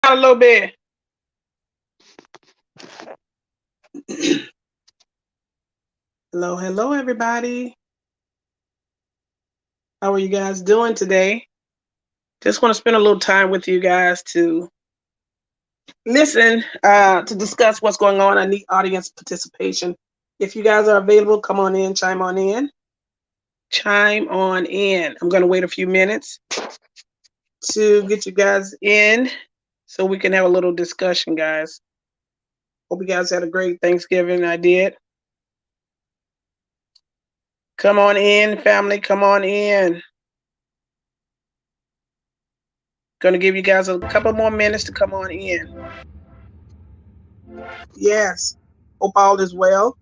A little bit. Hello, hello, everybody. How are you guys doing today? Just want to spend a little time with you guys to listen, to discuss what's going on. I need audience participation. If you guys are available, come on in, chime on in. Chime on in. I'm going to wait a few minutes to get you guys in so we can have a little discussion, guys. Hope you guys had a great Thanksgiving. I did. Come on in, family. Come on in. Going to give you guys a couple more minutes to come on in. Yes. Hope all is well.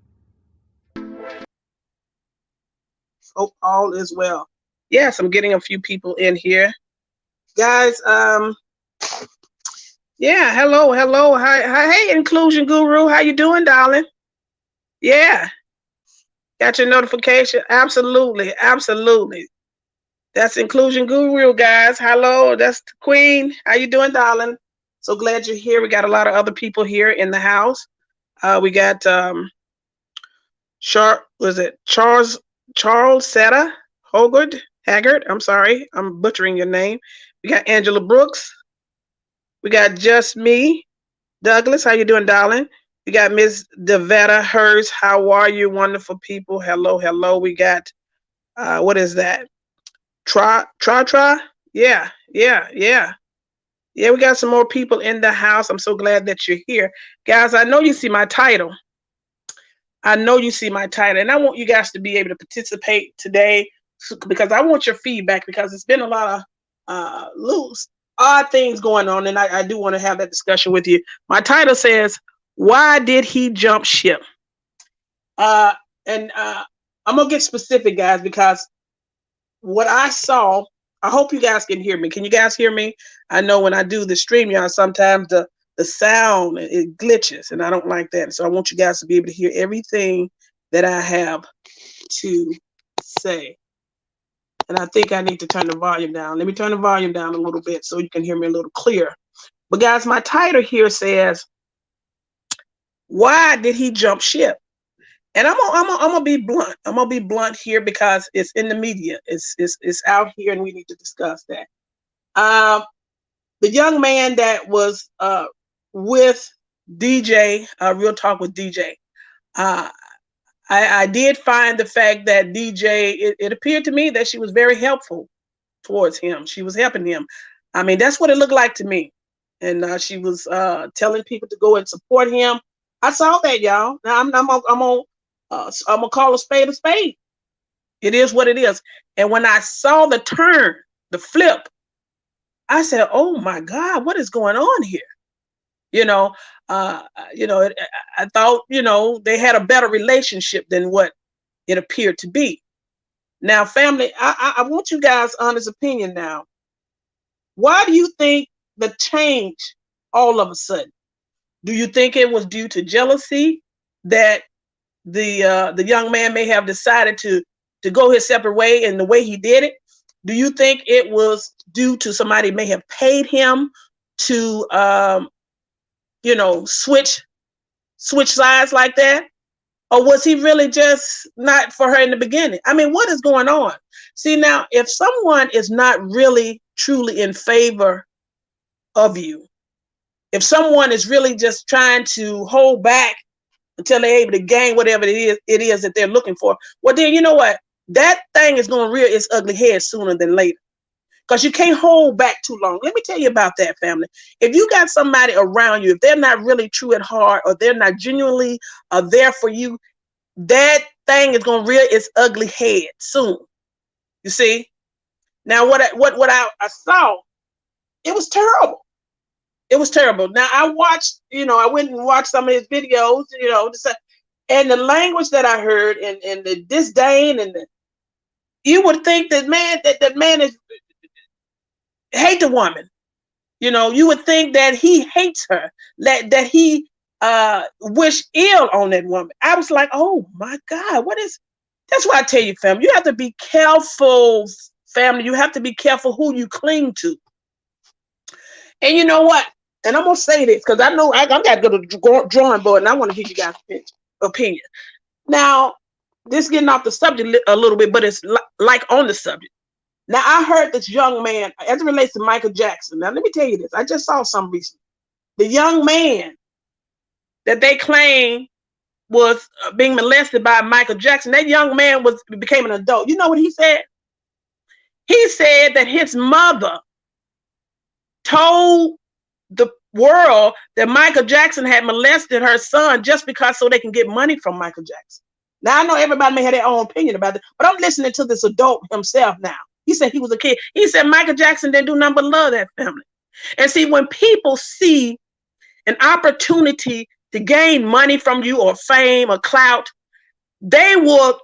Hope all is well. Yes, I'm getting a few people in here. Guys, yeah, hello. Hi, hey, Inclusion Guru. How you doing, darling? Yeah. Got your notification? Absolutely. That's Inclusion Guru, guys. Hello, that's the Queen. How you doing, darling? So glad you're here. We got a lot of other people here in the house. We got Charles Seta Haggard. I'm sorry, I'm butchering your name. We got Angela Brooks. We got Just Me. Douglas, how you doing, darling? We got Miss Devetta Hurst. How are you, wonderful people? Hello. We got what is that? Tra. Yeah. Yeah, we got some more people in the house. I'm so glad that you're here. Guys, I know you see my title. And I want you guys to be able to participate today because I want your feedback because it's been a lot of loose, odd things going on, and I do want to have that discussion with you. My title says, "Why did he jump ship?" I'm gonna get specific, guys, because what I saw. I hope you guys can hear me. Can you guys hear me? I know when I do the stream, y'all, sometimes the sound it glitches, and I don't like that. So I want you guys to be able to hear everything that I have to say. And I think I need to turn the volume down. Let me turn the volume down a little bit so you can hear me a little clearer. But guys, my title here says, "Why did he jump ship?" And I'm gonna be blunt. I'm gonna be blunt here because it's in the media. It's out here, and we need to discuss that. The young man that was with DJ, Real Talk with DJ. I did find the fact that DJ. It appeared to me that she was very helpful towards him. She was helping him. I mean, that's what it looked like to me. And she was telling people to go and support him. I saw that, y'all. Now I'm gonna call a spade a spade. It is what it is. And when I saw the turn, the flip, I said, "Oh my God, what is going on here?" You know, uh, I thought, they had a better relationship than what it appeared to be. Now, family, I want you guys' honest opinion now. Why do you think the change all of a sudden? Do you think it was due to jealousy that the young man may have decided to go his separate way and the way he did it? Do you think it was due to somebody may have paid him to switch sides like that? Or was he really just not for her in the beginning? I mean, what is going on? See, now, if someone is not really truly in favor of you, if someone is really just trying to hold back until they're able to gain whatever it is that they're looking for, well, then you know what? That thing is going to rear its ugly head sooner than later. Because you can't hold back too long. Let me tell you about that, family. If you got somebody around you, if they're not really true at heart or they're not genuinely there for you, that thing is going to rear its ugly head soon. You see? Now, what I saw, it was terrible. It was terrible. Now, I watched, I went and watched some of his videos, and the language that I heard and the disdain and you would think that man is hate the woman. You would think that he hates her, that he wish ill on that woman. I was like, oh my God, that's why I tell you, family, you have to be careful, family. You have to be careful who you cling to. And you know what? And I'm gonna say this because I know I got to go to the drawing board, and I want to hear you guys' opinion. Now, this getting off the subject a little bit, but it's like on the subject. Now, I heard this young man, as it relates to Michael Jackson. Now, let me tell you this. I just saw some recently. The young man that they claim was being molested by Michael Jackson, that young man became an adult. You know what he said? He said that his mother told the world that Michael Jackson had molested her son just because so they can get money from Michael Jackson. Now, I know everybody may have their own opinion about it, but I'm listening to this adult himself now. He said he was a kid. He said Michael Jackson didn't do nothing but love that family. And see, when people see an opportunity to gain money from you or fame or clout, they will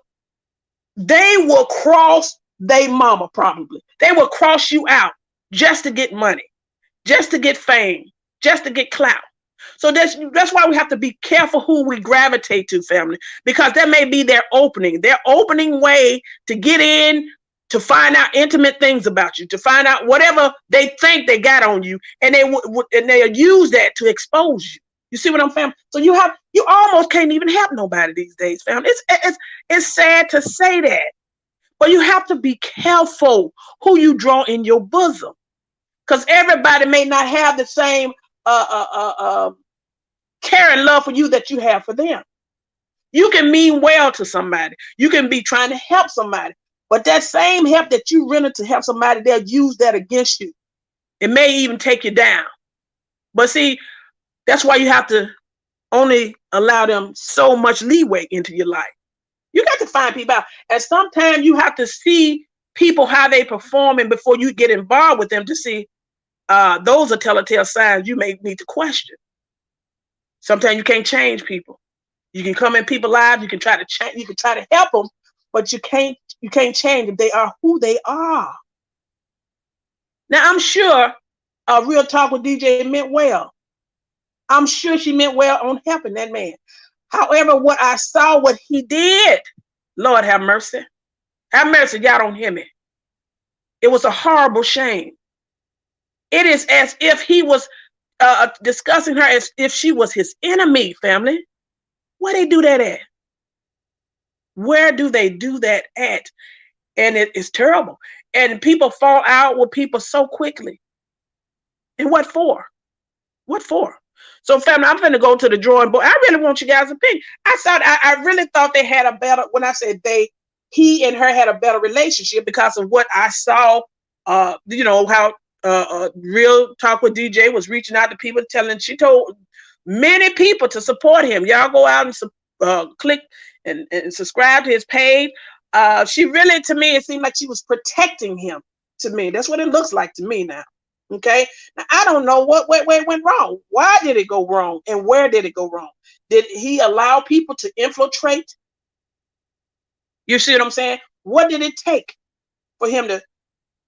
cross their mama probably. They will cross you out just to get money, just to get fame, just to get clout. So that's why we have to be careful who we gravitate to, family, because that may be their opening way to get in, to find out intimate things about you, to find out whatever they think they got on you, and they'll use that to expose you. You see what I'm saying? So you almost can't even help nobody these days, family. It's sad to say that, but you have to be careful who you draw in your bosom, because everybody may not have the same care and love for you that you have for them. You can mean well to somebody. You can be trying to help somebody. But that same help that you render to help somebody, they'll use that against you. It may even take you down. But see, that's why you have to only allow them so much leeway into your life. You got to find people out. And sometimes you have to see people, how they performing before you get involved with them to see those are telltale signs you may need to question. Sometimes you can't change people. You can come in people's lives, you can try to change, you can try to help them, but you can't change them. They are who they are. Now, I'm sure Real Talk with DJ meant well. I'm sure she meant well on helping that man. However, what I saw, what he did, Lord have mercy. Have mercy, y'all don't hear me. It was a horrible shame. It is as if he was discussing her as if she was his enemy, family. Where they do that at? Where do they do that at? And it is terrible. And people fall out with people so quickly. And what for? What for? So, family, I'm going to go to the drawing board. I really want you guys' opinion. I really thought they had a better, when I said he and her had a better relationship because of what I saw, how Real Talk with DJ was reaching out to people, she told many people to support him. Y'all go out and click and subscribe to his page. She really, to me, it seemed like she was protecting him. To me, that's what it looks like to me now. Okay, now I don't know what went wrong. Why did it go wrong, and where did it go wrong? Did he allow people to infiltrate? You see what I'm saying? What did it take for him to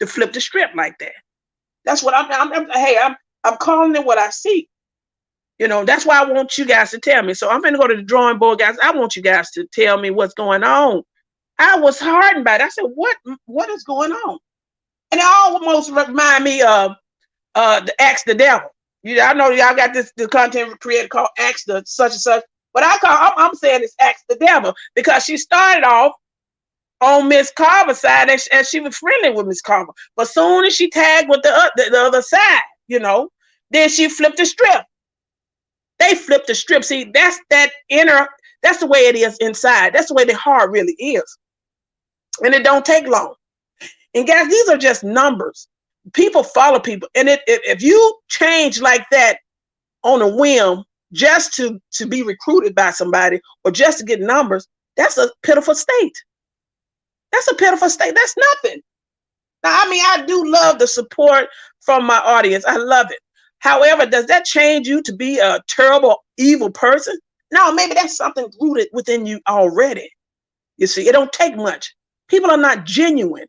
flip the script like that? That's what I'm calling it what I see. You know, that's why I want you guys to tell me. So I'm going to go to the drawing board, guys. I want you guys to tell me what's going on. I was hardened by it. I said, what is going on? And it almost remind me of the Ask the Devil. I know y'all got the content creator called Ask the such and such, but I'm saying it's Ask the Devil because she started off on Miss Carver's side as she was friendly with Miss Carver, but soon as she tagged with the other side, then she flipped the strip. They flipped the strip. See, that's that inner. That's the way it is inside. That's the way the heart really is, and it don't take long. And guys, these are just numbers. People follow people, and if you change like that on a whim just to be recruited by somebody or just to get numbers, that's a pitiful state. That's a pitiful state. That's nothing. Now, I mean, I do love the support from my audience. I love it. However, does that change you to be a terrible, evil person? No, maybe that's something rooted within you already. You see, it don't take much. People are not genuine.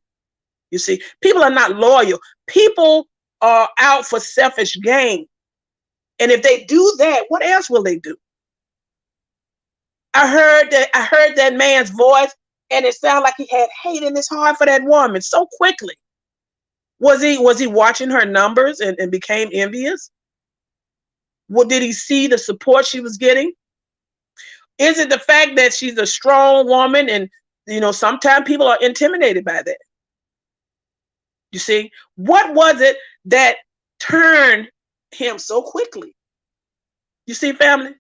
You see, people are not loyal. People are out for selfish gain. And if they do that, what else will they do? I heard that man's voice, and it sounded like he had hate in his heart for that woman so quickly. Was he watching her numbers and became envious? What did he see the support she was getting? Is it the fact that she's a strong woman and sometimes people are intimidated by that? You see, what was it that turned him so quickly? You see, family,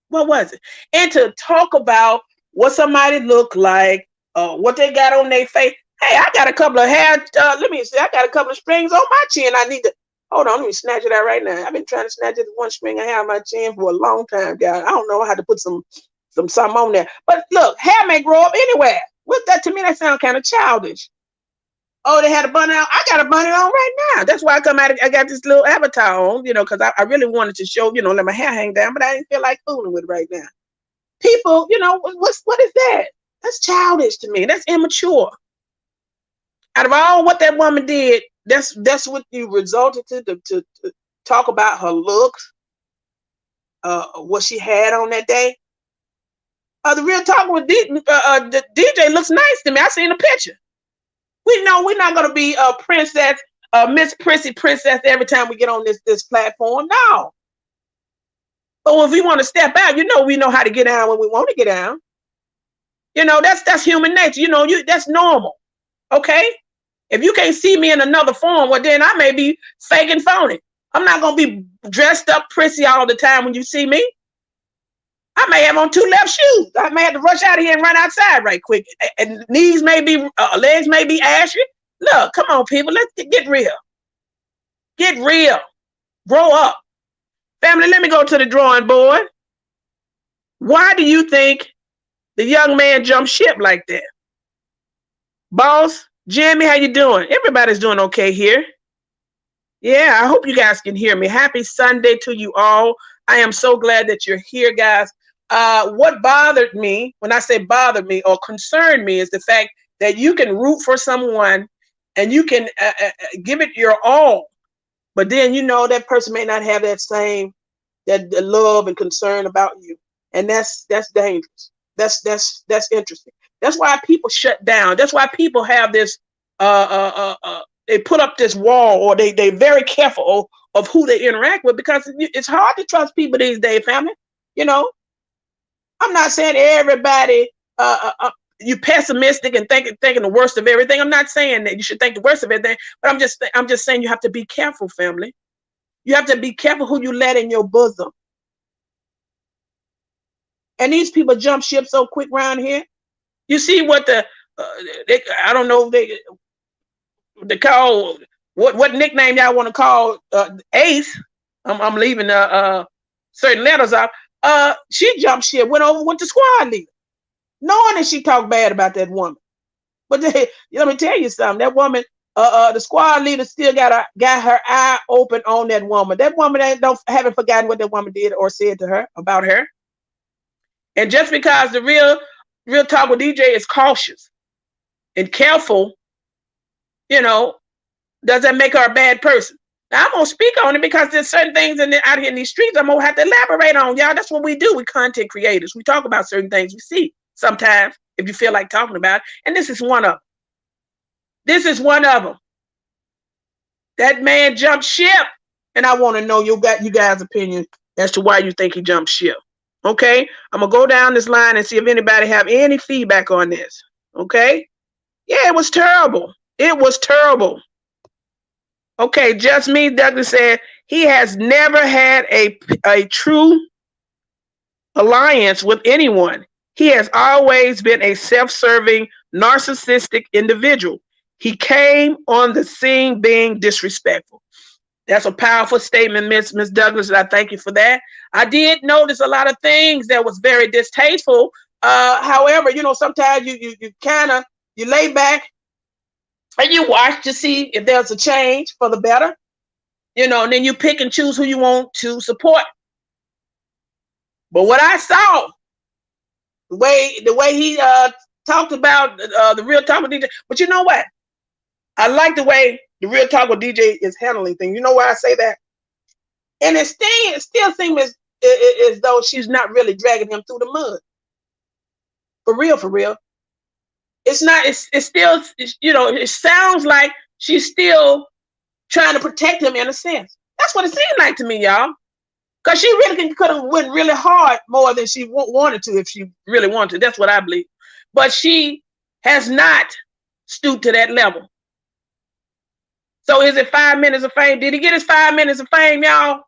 what was it? And to talk about what somebody looked like, what they got on their face. Hey, I got a couple of hair. Let me see. I got a couple of strings on my chin. I need to hold on. Let me snatch it out right now. I've been trying to snatch it one string I have on my chin for a long time, guys. I don't know. I had to put something on there. But look, hair may grow up anywhere. What's that to me? That sounds kind of childish. Oh, they had a bunny on. I got a bunny on right now. That's why I got this little avatar on, because I really wanted to show, let my hair hang down, but I didn't feel like fooling with it right now. People, what is that? That's childish to me. That's immature. Out of all what that woman did, that's what you resulted to talk about her looks, what she had on that day. The real talk with the DJ looks nice to me. I seen a picture. We know we're not gonna be a princess, Miss Prissy Princess every time we get on this platform. No. But if we want to step out, we know how to get down when we want to get down. That's human nature. That's normal. Okay? If you can't see me in another form, well, then I may be fake and phony. I'm not going to be dressed up prissy all the time when you see me. I may have on 2 left shoes. I may have to rush out of here and run outside right quick. And legs may be ashy. Look, come on, people. Let's get real. Get real. Grow up. Family, let me go to the drawing board. Why do you think the young man jumped ship like that? Boss, Jimmy, how you doing? Everybody's doing okay here. Yeah, I hope you guys can hear me. Happy Sunday to you all. I am so glad that you're here, guys. What bothered me, when I say bothered me or concerned me, is the fact that you can root for someone and you can give it your all, but then that person may not have that same that love and concern about you, and that's dangerous. That's interesting. That's why people shut down. That's why people have this. They put up this wall, or they're very careful of who they interact with, because it's hard to trust people these days, family. I'm not saying everybody you pessimistic and thinking the worst of everything. I'm not saying that you should think the worst of everything, but I'm just saying you have to be careful, family. You have to be careful who you let in your bosom. And these people jump ship so quick around here. You see what I don't know, they call, what nickname y'all want to call Ace. I'm leaving certain letters out. She jumped ship, went over with the squad leader, knowing that she talked bad about that woman. But let me tell you something. That woman, the squad leader still got her eye open on that woman. That woman haven't forgotten what that woman did or said to her about her. And just because the real talk with DJ is cautious and careful, does that make her a bad person? Now, I'm going to speak on it because there's certain things out here in these streets I'm going to have to elaborate on, y'all. That's what we do. We content creators. We talk about certain things we see sometimes if you feel like talking about it. And this is one of them. This is one of them. That man jumped ship. And I want to know you guys' opinion as to why you think he jumped ship. Okay? I'm going to go down this line and see if anybody have any feedback on this. Okay? Yeah, it was terrible. It was terrible. Okay, just me, Douglas said, he has never had a true alliance with anyone. He has always been a self-serving, narcissistic individual. He came on the scene being disrespectful. That's a powerful statement, Miss Douglas, and I thank you for that. I did notice a lot of things that was very distasteful. However, sometimes you lay back and you watch to see if there's a change for the better, and then you pick and choose who you want to support. But what I saw, the way he talked about the Real Talk with DJ, but you know what? I like the way the Real Talk with DJ is handling things. You know why I say that? And it still seems as though she's not really dragging him through the mud. For real. It's not, it's still, it sounds like she's still trying to protect him in a sense. That's what it seemed like to me, y'all. Because she really could have went really hard more than she wanted to if she really wanted to. That's what I believe. But she has not stooped to that level. So is it 5 minutes of fame? Did he get his 5 minutes of fame, y'all?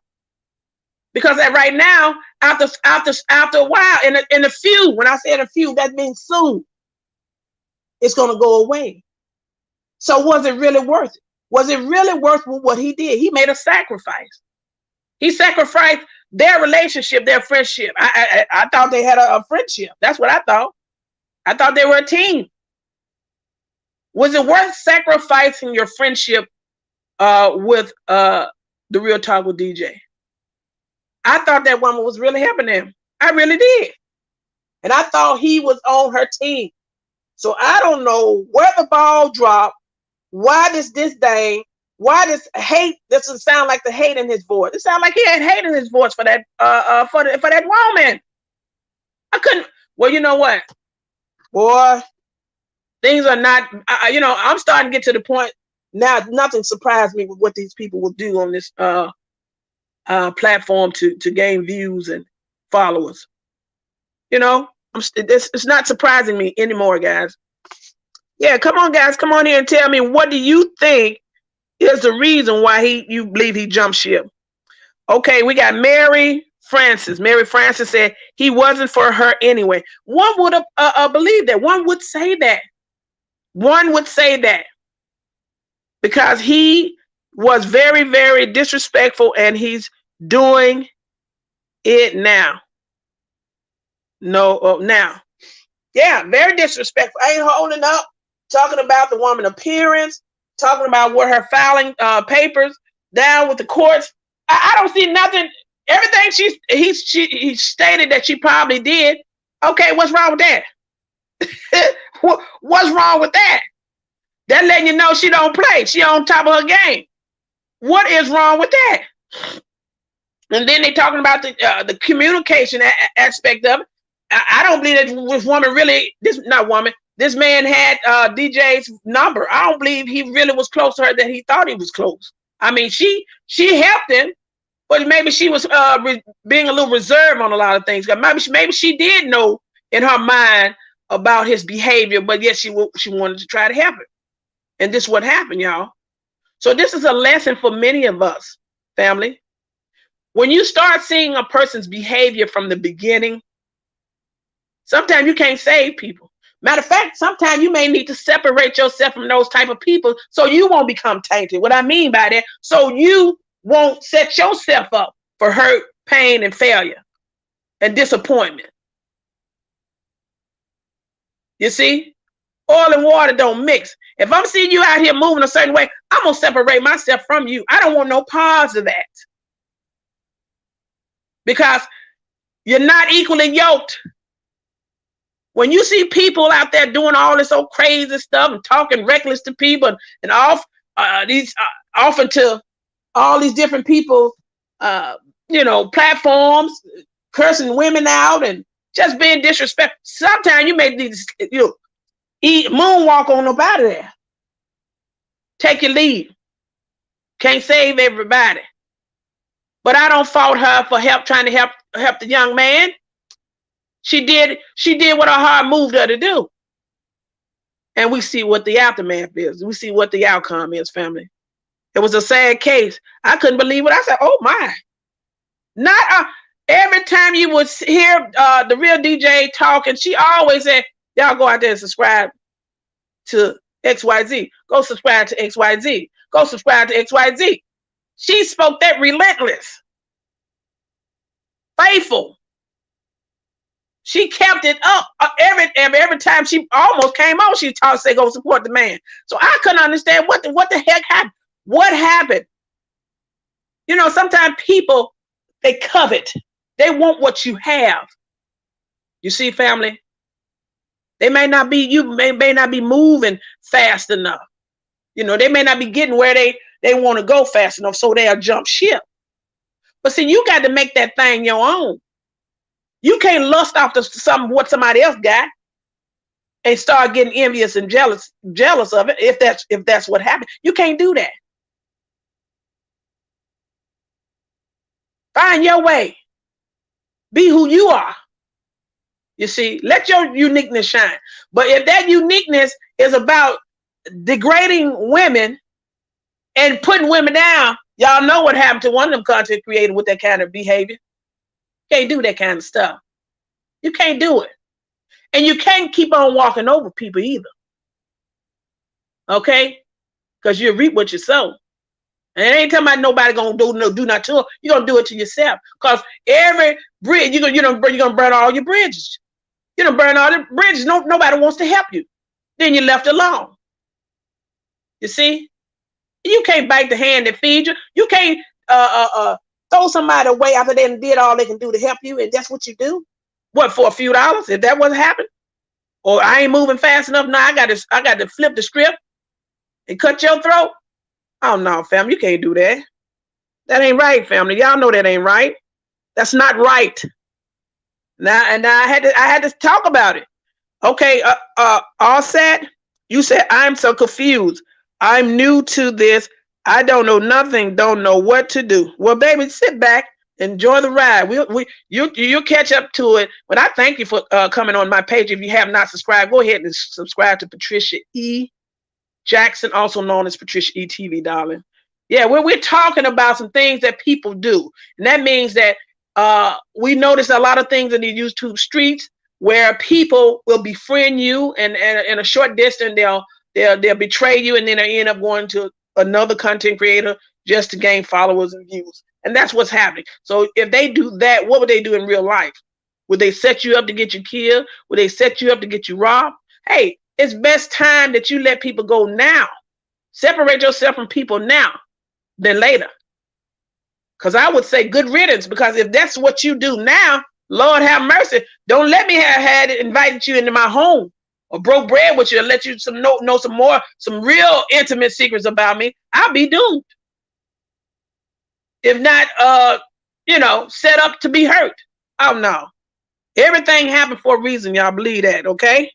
Because right now, after a while, in a few, when I said a few, that means soon, it's going to go away. So was it really worth it? Was it really worth what he did? He made a sacrifice. He sacrificed their relationship, their friendship. I thought they had a friendship. That's what I thought. I thought they were a team. Was it worth sacrificing your friendship with the Real Talk with DJ? I thought that woman was really helping him. I really did. And I thought he was on her team. So I don't know where the ball dropped. Why this disdain? Why this hate? This doesn't sound like the hate in his voice. It sounds like he had hate in his voice for that for that woman. I couldn't. Well, you know what, boy, things are not. I'm starting to get to the point now. Nothing surprised me with what these people will do on this platform to gain views and followers. It's not surprising me anymore, guys. Yeah, come on, guys, come on here and tell me, what do you think is the reason why you believe he jumped ship? Okay, we got Mary Francis. Mary Francis said he wasn't for her anyway. One would believe that. One would say that. One would say that because he was very, very disrespectful, and he's doing it now. Now. Yeah, very disrespectful. I ain't holding up. Talking about the woman appearance, talking about what her filing papers down with the courts. I don't see nothing. Everything he stated that she probably did. Okay, what's wrong with that? What's wrong with that? That letting you know she don't play. She on top of her game. What is wrong with that? And then they talking about the communication aspect of it. I don't believe that this woman really. This man had DJ's number. I don't believe he really was close to her that he thought he was close. I mean, she helped him, but maybe she was being a little reserved on a lot of things. Maybe she did know in her mind about his behavior, but yet she wanted to try to help him. And this is what happened, y'all. So this is a lesson for many of us, family. When you start seeing a person's behavior from the beginning, sometimes you can't save people. Matter of fact, sometimes you may need to separate yourself from those type of people so you won't become tainted. What I mean by that, so you won't set yourself up for hurt, pain, and failure and disappointment. You see, oil and water don't mix. If I'm seeing you out here moving a certain way, I'm going to separate myself from you. I don't want no parts of that. Because you're not equally yoked. When you see people out there doing all this old crazy stuff and talking reckless to people and often to all these different people, platforms, cursing women out and just being disrespectful. Sometimes you may need to moonwalk on nobody there. Take your lead. Can't save everybody. But I don't fault her for trying to help the young man. She did what her heart moved her to do. And we see what the aftermath is. We see what the outcome is, family. It was a sad case. I couldn't believe it. I said, oh my. Not every time you would hear the real DJ talking, she always said, y'all go out there and subscribe to XYZ. Go subscribe to XYZ. Go subscribe to XYZ. She spoke that relentless. Faithful. She kept it up every time she almost came on. She said, "Go support the man." So I couldn't understand what the heck happened. What happened? Sometimes people, they covet. They want what you have. You see, family. You may not be moving fast enough. They may not be getting where they want to go fast enough, so they'll jump ship. But see, you got to make that thing your own. You can't lust after what somebody else got and start getting envious and jealous of it. If that's what happened, you can't do that. Find your way. Be who you are. You see, let your uniqueness shine. But if that uniqueness is about degrading women and putting women down, y'all know what happened to one of them content creators with that kind of behavior. You can't do that kind of stuff. You can't do it. And you can't keep on walking over people either. Okay? Because you reap what you sow. And it ain't talking about nobody gonna do not to. You're gonna do it to yourself. Because every bridge, you're gonna burn all your bridges. You don't burn all the bridges. Nobody wants to help you. Then you're left alone. You see? You can't bite the hand that feeds you. You can't throw somebody away after they did all they can do to help you, and that's what you do. What, for a few dollars? If that wasn't happening? Or I ain't moving fast enough, now I got to flip the script and cut your throat. Oh no, fam, you can't do that. That ain't right, family. Y'all know that ain't right. That's not right. Now I had to talk about it. Okay, all set. You said I'm so confused. I'm new to this. I don't know nothing. Don't know what to do. Well, baby, sit back. Enjoy the ride. You'll catch up to it. But I thank you for coming on my page. If you have not subscribed, go ahead and subscribe to Patricia E. Jackson, also known as PatriciaE-TV, darling. Yeah, we're talking about some things that people do. And that means that we notice a lot of things in the YouTube streets where people will befriend you, and in a short distance they'll betray you, and then they end up going to another content creator just to gain followers and views. And that's what's happening. So if they do that, what would they do in real life? Would they set you up to get you killed? Would they set you up to get you robbed? Hey, it's best time that you let people go now. Separate yourself from people now than later. Because I would say good riddance, because if that's what you do now, Lord have mercy, don't let me have had it invited you into my home or broke bread with you and let you know some real intimate secrets about me. I'll be doomed. If not, set up to be hurt. Oh no. Everything happens for a reason, y'all believe that, okay?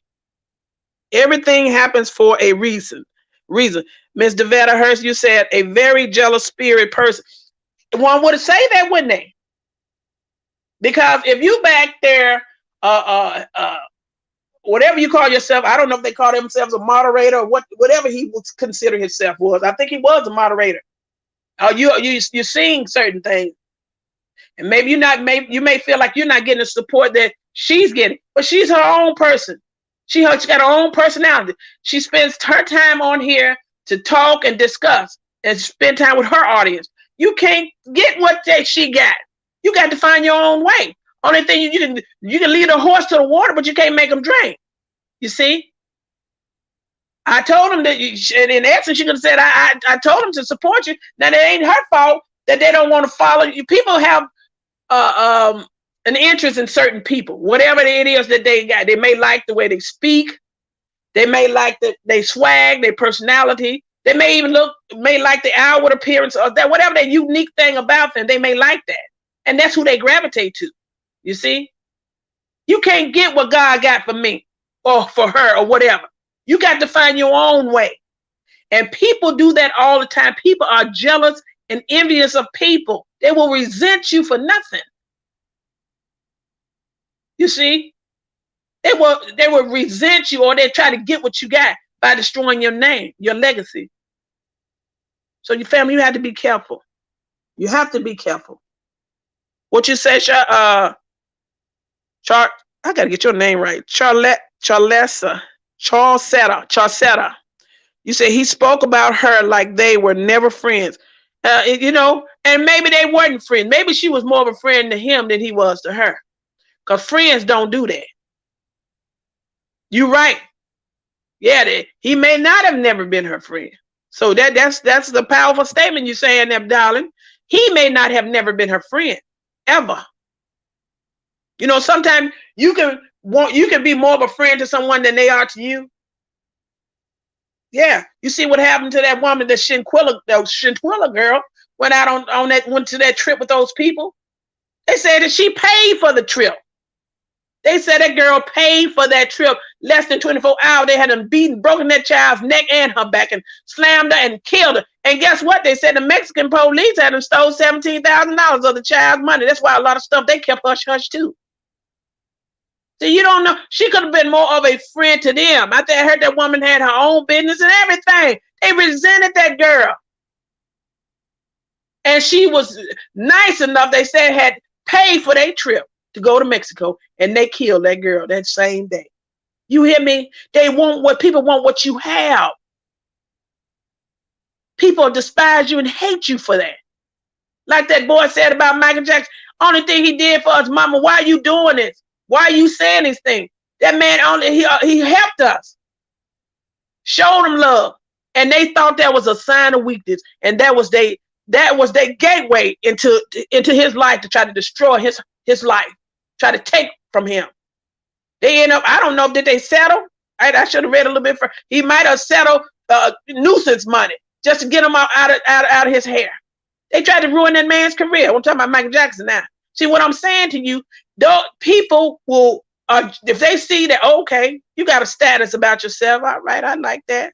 Everything happens for a reason. Miss Devetta Hurst, you said a very jealous spirit person. One would say that, wouldn't they? Because if you back there, whatever you call yourself, I don't know if they call themselves a moderator or whatever he would consider himself was. I think he was a moderator. You're seeing certain things, and maybe you may feel like you're not getting the support that she's getting, but she's her own person. She got her own personality. She spends her time on here to talk and discuss and spend time with her audience. You can't get what she got. You got to find your own way. Only thing you can lead a horse to the water, but you can't make them drink. You see? I told him that, in essence, she could have said, I told him to support you. Now, it ain't her fault that they don't want to follow you. People have an interest in certain people, whatever it is that they got. They may like the way they speak. They may like they swag, their personality. They may like the outward appearance or that, whatever that unique thing about them, they may like that. And that's who they gravitate to. You see? You can't get what God got for me or for her or whatever. You got to find your own way. And people do that all the time. People are jealous and envious of people. They will resent you for nothing. You see? They will resent you, or they try to get what you got by destroying your name, your legacy. So your family, you have to be careful. You have to be careful. What you say, I gotta get your name right. Charlesa. You say he spoke about her like they were never friends. And maybe they weren't friends. Maybe she was more of a friend to him than he was to her. Because friends don't do that. You're right. Yeah, he may not have never been her friend. So that's the powerful statement you're saying there, darling. He may not have never been her friend, ever. Sometimes you can be more of a friend to someone than they are to you. Yeah, you see what happened to that woman, the Shinquilla girl, went to that trip with those people. They said that she paid for the trip. They said that girl paid for that trip. Less than 24 hours, they had them broken that child's neck and her back and slammed her and killed her. And guess what? They said the Mexican police had stole $17,000 of the child's money. That's why a lot of stuff they kept hush hush too. So you don't know. She could have been more of a friend to them. I heard that woman had her own business and everything. They resented that girl. And she was nice enough, they said, had paid for their trip to go to Mexico, and they killed that girl that same day. You hear me? They want what people want, what you have. People despise you and hate you for that. Like that boy said about Michael Jackson. Only thing he did for us, mama, why are you doing this? Why are you saying these things? That man he helped us. Showed them love. And they thought that was a sign of weakness. And that was their gateway into his life to try to destroy his life. Try to take from him. They end up, I don't know, did they settle? I should have read a little bit. He might have settled nuisance money just to get him out of his hair. They tried to ruin that man's career. I'm talking about Michael Jackson now. See what I'm saying to you? People will, if they see that, okay, you got a status about yourself. All right, I like that.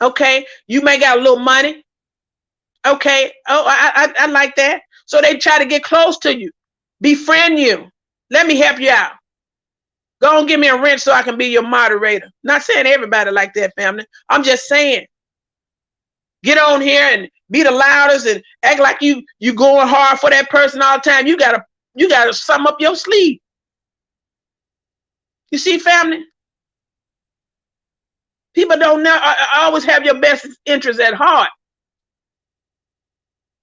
Okay, you may got a little money. Okay, oh, I like that. So they try to get close to you, befriend you. Let me help you out. Go and give me a wrench so I can be your moderator. Not saying everybody like that, family. I'm just saying, get on here and be the loudest and act like you going hard for that person all the time. You gotta sum up your sleeve. You see, family? People don't know. I always have your best interest at heart.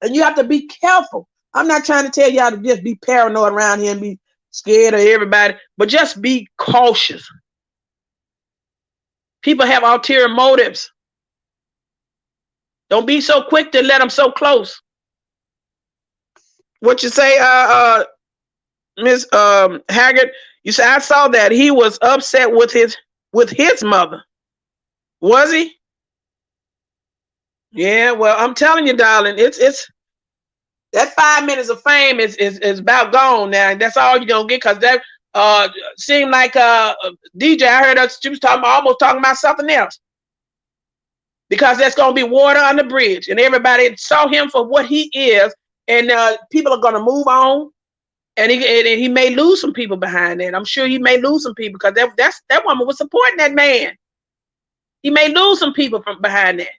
And you have to be careful. I'm not trying to tell y'all to just be paranoid around here and be scared of everybody, but just be cautious. People have ulterior motives. Don't be so quick to let them so close. What you say, Miss Haggard? You say I saw that he was upset with his mother. Was he? Yeah. Well, I'm telling you, darling, it's that 5 minutes of fame is about gone now. That's all you're gonna get, because that seemed like DJ. I heard she was almost talking about something else. Because that's gonna be water on the bridge, and everybody saw him for what he is, and people are gonna move on, and he may lose some people behind that. I'm sure he may lose some people, because that woman was supporting that man. He may lose some people from behind that,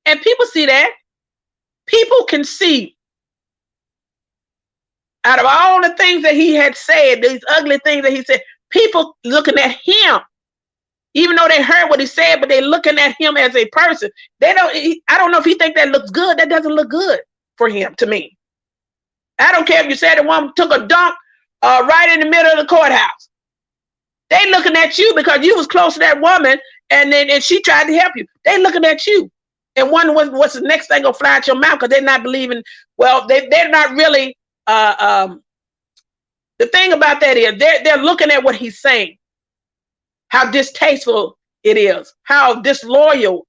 and people see that. People can see. Out of all the things that he had said, these ugly things that he said, people looking at him, even though they heard what he said, but they're looking at him as a person. I don't know if he think that looks good. That doesn't look good for him, to me. I don't care if you said the woman took a dump right in the middle of the courthouse. They looking at you because you was close to that woman, and she tried to help you. They looking at you and wondering what's the next thing gonna fly out your mouth, because they're not believing. Well, they're not really. The thing about that is they're looking at what he's saying, how distasteful it is, how disloyal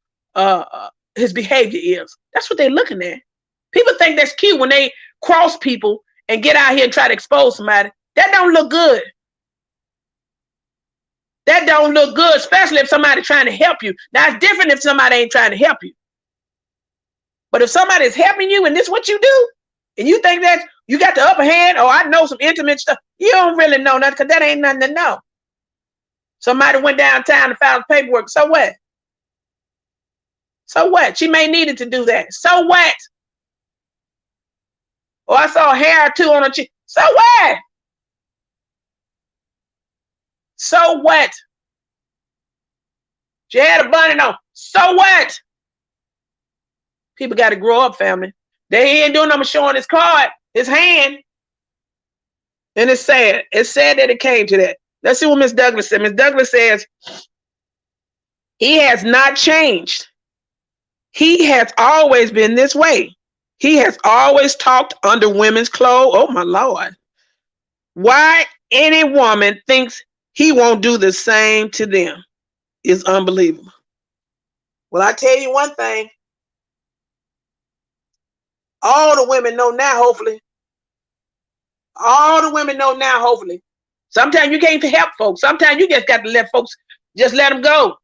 his behavior is. That's what they're looking at. People think that's cute when they cross people and get out here and try to expose somebody. That don't look good. That don't look good, especially if somebody's trying to help you. Now, it's different if somebody ain't trying to help you. But if somebody's helping you and this is what you do, and you think that you got the upper hand, or I know some intimate stuff, you don't really know nothing, because that ain't nothing to know. Somebody went downtown and filed paperwork. So what? So what? She may needed to do that. So what? Or I saw hair or two on her cheek. So what? So what? She had a bunny on. So what? People got to grow up, family. They ain't doing nothing but showing his card, his hand. And it's sad. It's sad that it came to that. Let's see what Miss Douglas said. Miss Douglas says, he has not changed. He has always been this way. He has always talked under women's clothes. Oh, my Lord. Why any woman thinks he won't do the same to them is unbelievable. Well, I tell you one thing. All the women know now, hopefully. All the women know now, hopefully. Sometimes you can't help folks. Sometimes you just got to let folks, just let them go.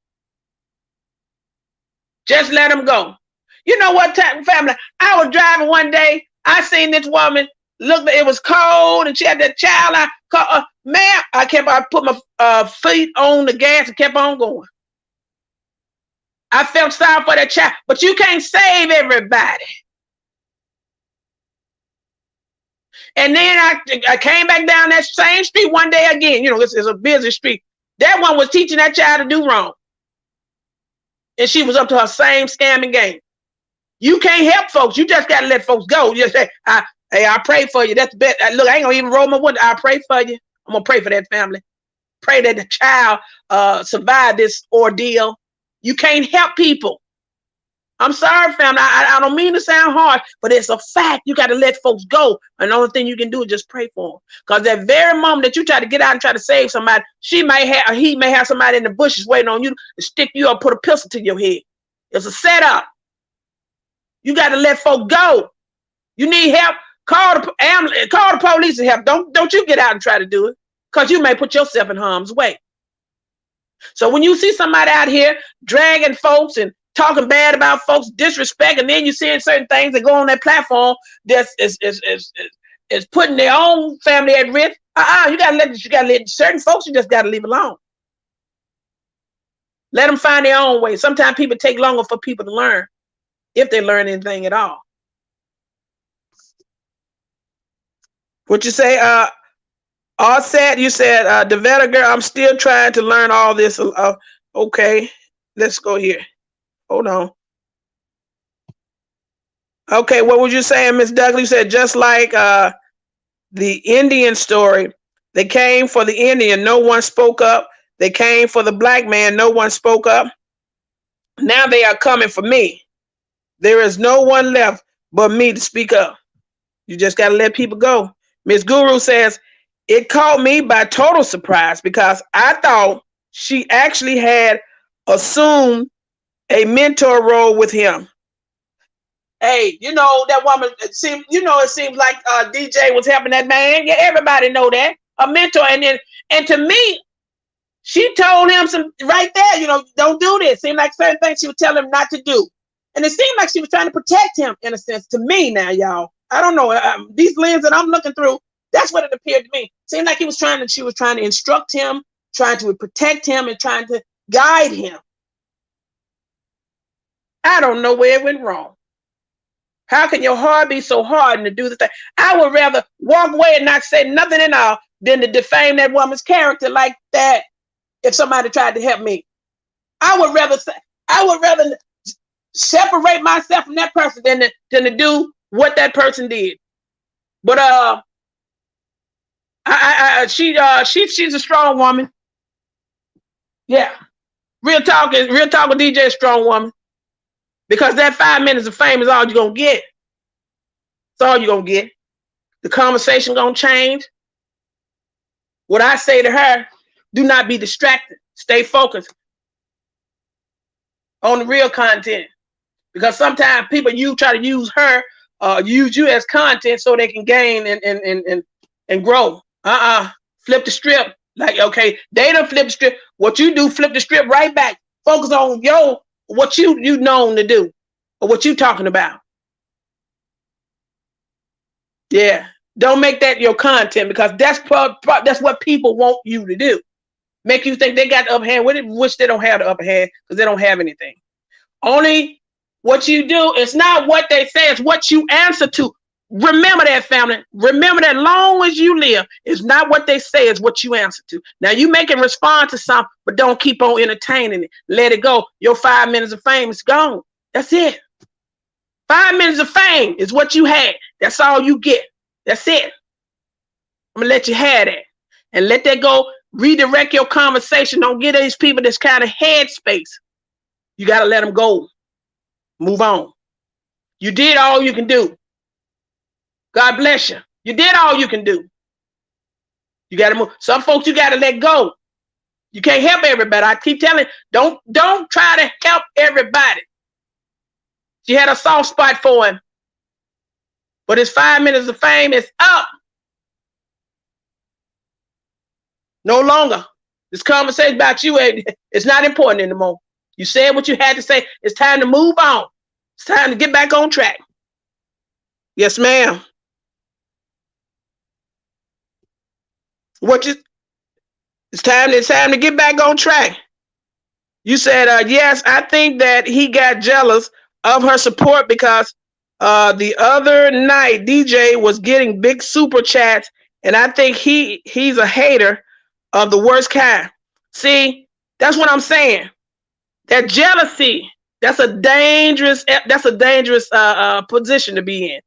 Just let them go. You know what type of family? I was driving one day. I seen this woman. Look, it was cold, and she had that child. I called, ma'am. I put my feet on the gas and kept on going. I felt sorry for that child, but you can't save everybody. And then I came back down that same street one day again. You know, this is a busy street. That one was teaching that child to do wrong. And she was up to her same scamming game. You can't help folks. You just got to let folks go. You just say, hey, I pray for you. That's the best. Look, I ain't going to even roll my window. I pray for you. I'm going to pray for that family. Pray that the child survive this ordeal. You can't help people. I'm sorry, family. I don't mean to sound hard, but it's a fact. You got to let folks go. And the only thing you can do is just pray for them. Because that very moment that you try to get out and try to save somebody, he may have somebody in the bushes waiting on you to stick you up, put a pistol to your head. It's a setup. You got to let folks go. You need help. Call the police and help. Don't you get out and try to do it, because you may put yourself in harm's way. So when you see somebody out here dragging folks and talking bad about folks, disrespect, and then you seeing certain things that go on that platform that is putting their own family at risk. You gotta let certain folks. You just gotta leave alone. Let them find their own way. Sometimes people take longer for people to learn, if they learn anything at all. What you say? All said. You said, Devetta girl, I'm still trying to learn all this. Okay, let's go here. Hold on. Okay, what was you saying, Miss Douglas? You said just like the Indian story. They came for the Indian, no one spoke up. They came for the black man, no one spoke up. Now they are coming for me. There is no one left but me to speak up. You just got to let people go. Miss Guru says, it caught me by total surprise because I thought she actually had assumed a mentor role with him. Hey, you know that woman. It seems like DJ was helping that man. Yeah, everybody know that, a mentor. And to me, she told him some right there. You know, don't do this. Seemed like certain things she was telling him not to do, and it seemed like she was trying to protect him in a sense. To me, now y'all, I don't know. These lenses that I'm looking through, that's what it appeared to me. Seemed like she was trying to instruct him, trying to protect him, and trying to guide him. I don't know where it went wrong. How can your heart be so hardened to do the thing? I would rather walk away and not say nothing at all than to defame that woman's character like that. If somebody tried to help me, I would rather separate myself from that person than to do what that person did. But she's a strong woman. Yeah, real talk with DJ, a strong woman. Because that 5 minutes of fame is all you're going to get. It's all you're going to get. The conversation going to change. What I say to her, do not be distracted. Stay focused on the real content. Because sometimes people, you try to use her, use you as content so they can gain and grow. Flip the script. Like, okay, they done flip the script. What you do, flip the script right back. Focus on what you known to do, or what you talking about. Yeah, don't make that your content, because that's what people want you to do. Make you think they got the upper hand, which they don't have the upper hand, because they don't have anything. Only what you do, it's not what they say, it's what you answer to. Remember that, family. Remember that long as you live, it's not what they say, it's what you answer to. Now, you make it respond to something, but don't keep on entertaining it. Let it go. Your 5 minutes of fame is gone. That's it. 5 minutes of fame is what you had. That's all you get. That's it. I'm going to let you have that. And let that go. Redirect your conversation. Don't get these people this kind of headspace. You got to let them go. Move on. You did all you can do. God bless you. You did all you can do. You got to move. Some folks you got to let go. You can't help everybody. I keep telling you, don't try to help everybody. She had a soft spot for him. But his 5 minutes of fame is up. No longer. This conversation about you, it's not important anymore. You said what you had to say. It's time to move on. It's time to get back on track. Yes, ma'am. It's time to get back on track. You said, yes, I think that he got jealous of her support because the other night DJ was getting big super chats, and I think he's a hater of the worst kind. See, that's what I'm saying. That jealousy, that's a dangerous position to be in.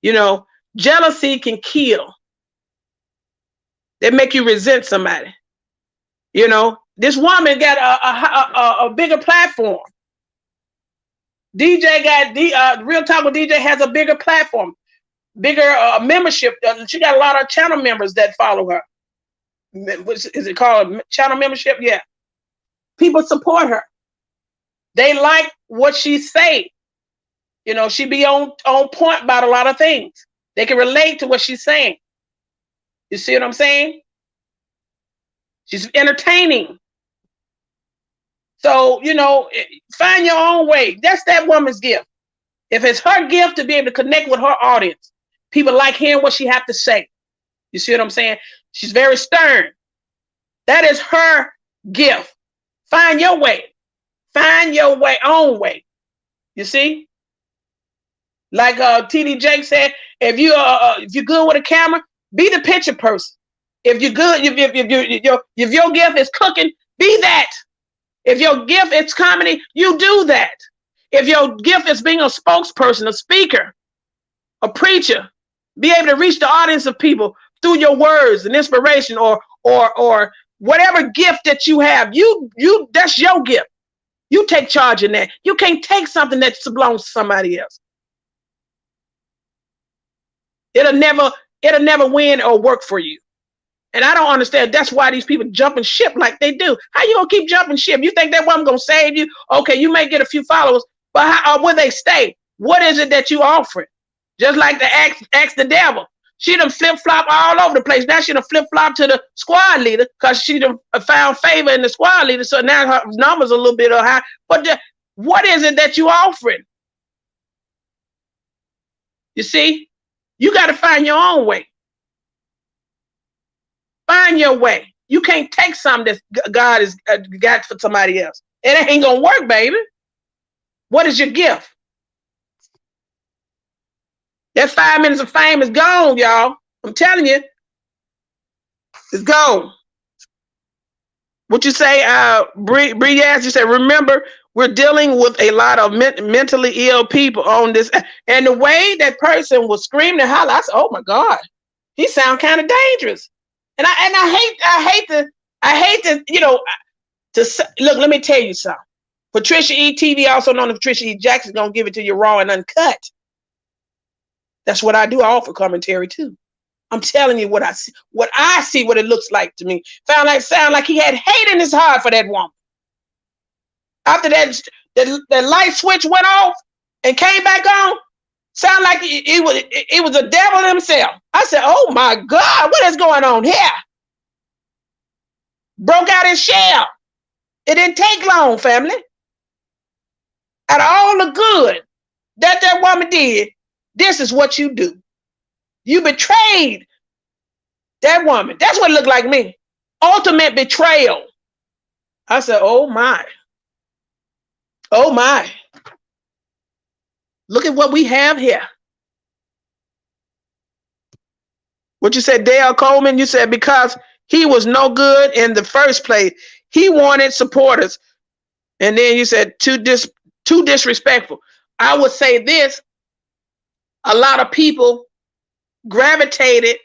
You know, jealousy can kill. They make you resent somebody. You know, this woman got a bigger platform. DJ got Real Talk with DJ has a bigger platform, bigger membership. She got a lot of channel members that follow her. Is it called channel membership? Yeah. People support her. They like what she say. You know, she be on point about a lot of things. They can relate to what she's saying. You see what I'm saying? She's entertaining. So, you know, find your own way. That's that woman's gift. If it's her gift to be able to connect with her audience, people like hearing what she have to say. You see what I'm saying? She's very stern. That is her gift. Find your way. Find your own way. You see? Like TD Jake said, if you're good with a camera, be the picture person. If you're good, if your gift is cooking, be that. If your gift is comedy, you do that. If your gift is being a spokesperson, a speaker, a preacher, be able to reach the audience of people through your words and inspiration or whatever gift that you have, you that's your gift. You take charge in that. You can't take something that belongs to somebody else. It'll never win or work for you. And I don't understand. That's why these people jumping ship like they do. How you gonna keep jumping ship? You think that one gonna save you? Okay, you may get a few followers, but how will they stay? What is it that you offering? Just like the ex the devil. She done flip-flop all over the place. Now she done flip-flop to the squad leader because she done found favor in the squad leader. So now her numbers are a little bit high. But what is it that you offering? You see? You got to find your own way. Find your way. You can't take something that God has got for somebody else. It ain't going to work, baby. What is your gift? That 5 minutes of fame is gone, y'all. I'm telling you. It's gone. What you say, Bree asked, you said, remember, we're dealing with a lot of mentally ill people on this. And the way that person was screaming and hollering, I said, oh my God, he sound kind of dangerous. And I hate to, you know, look, let me tell you something. PatriciaE-TV, also known as Patricia E. Jackson, is going to give it to you raw and uncut. That's what I do. I offer commentary too. I'm telling you what I see, what it looks like to me. Sound like he had hate in his heart for that woman. After that light switch went off and came back on, sound like it was a devil himself. I said, oh my God, what is going on here? Broke out his shell. It didn't take long, family. Out of all the good that woman did, this is what you do. You betrayed that woman. That's what it looked like me. Ultimate betrayal. I said, oh my. Oh my. Look at what we have here. What you said, Dale Coleman? You said because he was no good in the first place. He wanted supporters. And then you said too disrespectful. I would say this. A lot of people gravitated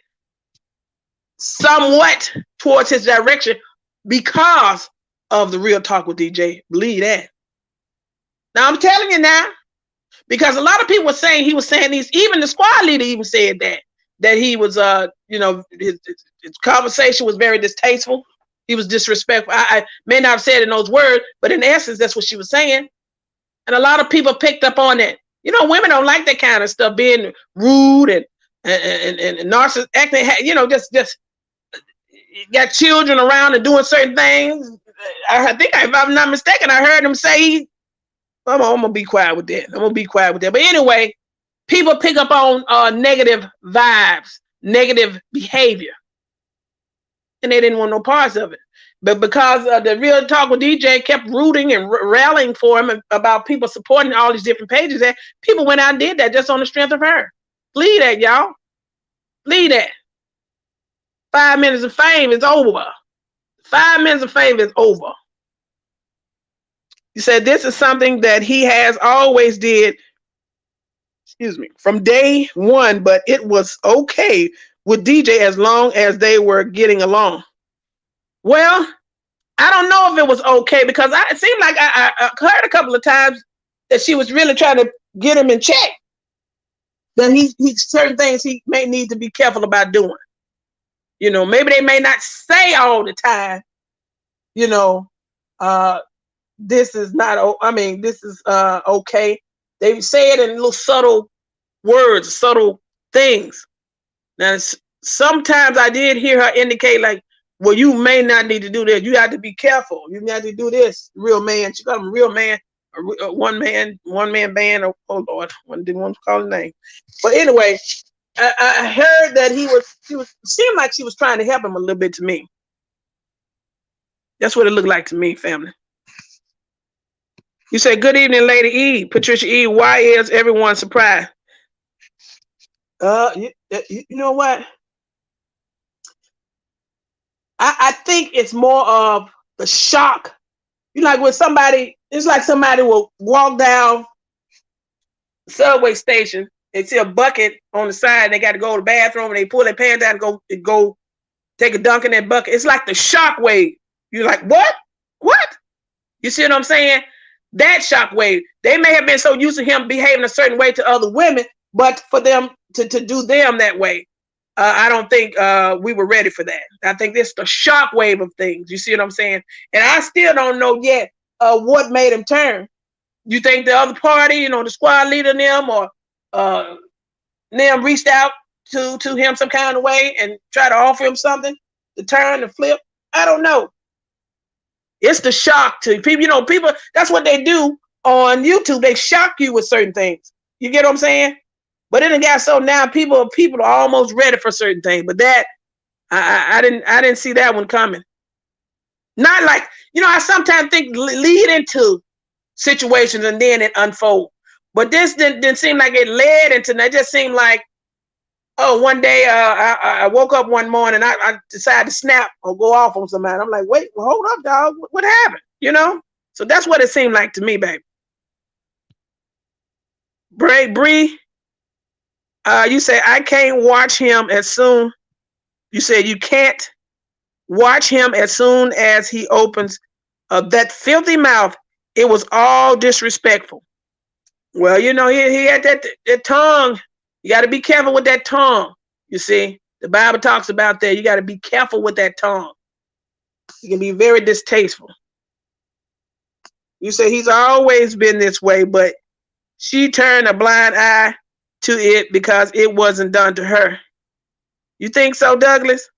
somewhat towards his direction because of the Real Talk with DJ. Believe that. Now I'm telling you now, because a lot of people were saying he was saying these. Even the squad leader even said that he was, you know, his conversation was very distasteful. He was disrespectful. I may not have said it in those words, but in essence, that's what she was saying. And a lot of people picked up on it. You know, women don't like that kind of stuff, being rude and narcissistic, acting, you know, just got children around and doing certain things. I think, if I'm not mistaken, I heard him say I'm gonna be quiet with that. I'm gonna be quiet with that. But anyway, people pick up on negative vibes, negative behavior, and they didn't want no parts of it. But because the Real Talk with DJ kept rooting and rallying for him about people supporting all these different pages, that people went out and did that just on the strength of her. Leave that, y'all. Leave that. 5 minutes of fame is over. 5 minutes of fame is over. He said this is something that he has always did, excuse me, from day one, but it was okay with DJ as long as they were getting along. Well, I don't know if it was okay because it seemed like I heard a couple of times that she was really trying to get him in check. That he certain things he may need to be careful about doing. You know, maybe they may not say all the time, you know, this is not, I mean, this is okay. They say it in little subtle words, subtle things. Now, sometimes I did hear her indicate like, well, you may not need to do this. You have to be careful. You got to do this. Real man. She called him real man, one man band. Oh Lord, I didn't want to call his name. But anyway, I heard that seemed like she was trying to help him a little bit to me. That's what it looked like to me, family. You say, good evening, Lady E, Patricia E. Why is everyone surprised? You know what? I think it's more of the shock. You like when somebody, it's like somebody will walk down the subway station, they see a bucket on the side, and they got to go to the bathroom, and they pull their pants down and go take a dunk in that bucket. It's like the shock wave. You're like, what? What? You see what I'm saying? That shock wave. They may have been so used to him behaving a certain way to other women, but for them to do them that way, I don't think we were ready for that. I think this is the shock wave of things. You see what I'm saying? And I still don't know yet what made him turn. You think the other party, you know, the squad leader, them or them reached out to him some kind of way and try to offer him something to turn and flip? I don't know. It's the shock to people. You know, people, that's what they do on YouTube. They shock you with certain things. You get what I'm saying? But it got so now people are almost ready for certain things. But that I didn't see that one coming. Not like, you know, I sometimes think lead into situations and then it unfold. But this didn't seem like it led into that. It just seemed like, oh, one day I woke up one morning, I decided to snap or go off on somebody. I'm like, wait, well, hold up, dog. What happened? You know? So that's what it seemed like to me, baby. Bree, you say, I can't watch him as soon. You said you can't watch him as soon as he opens that filthy mouth. It was all disrespectful. Well, you know, he had that tongue. You got to be careful with that tongue. You see, the Bible talks about that. You got to be careful with that tongue. It can be very distasteful. You say he's always been this way, but she turned a blind eye to it because it wasn't done to her. You think so, Douglas?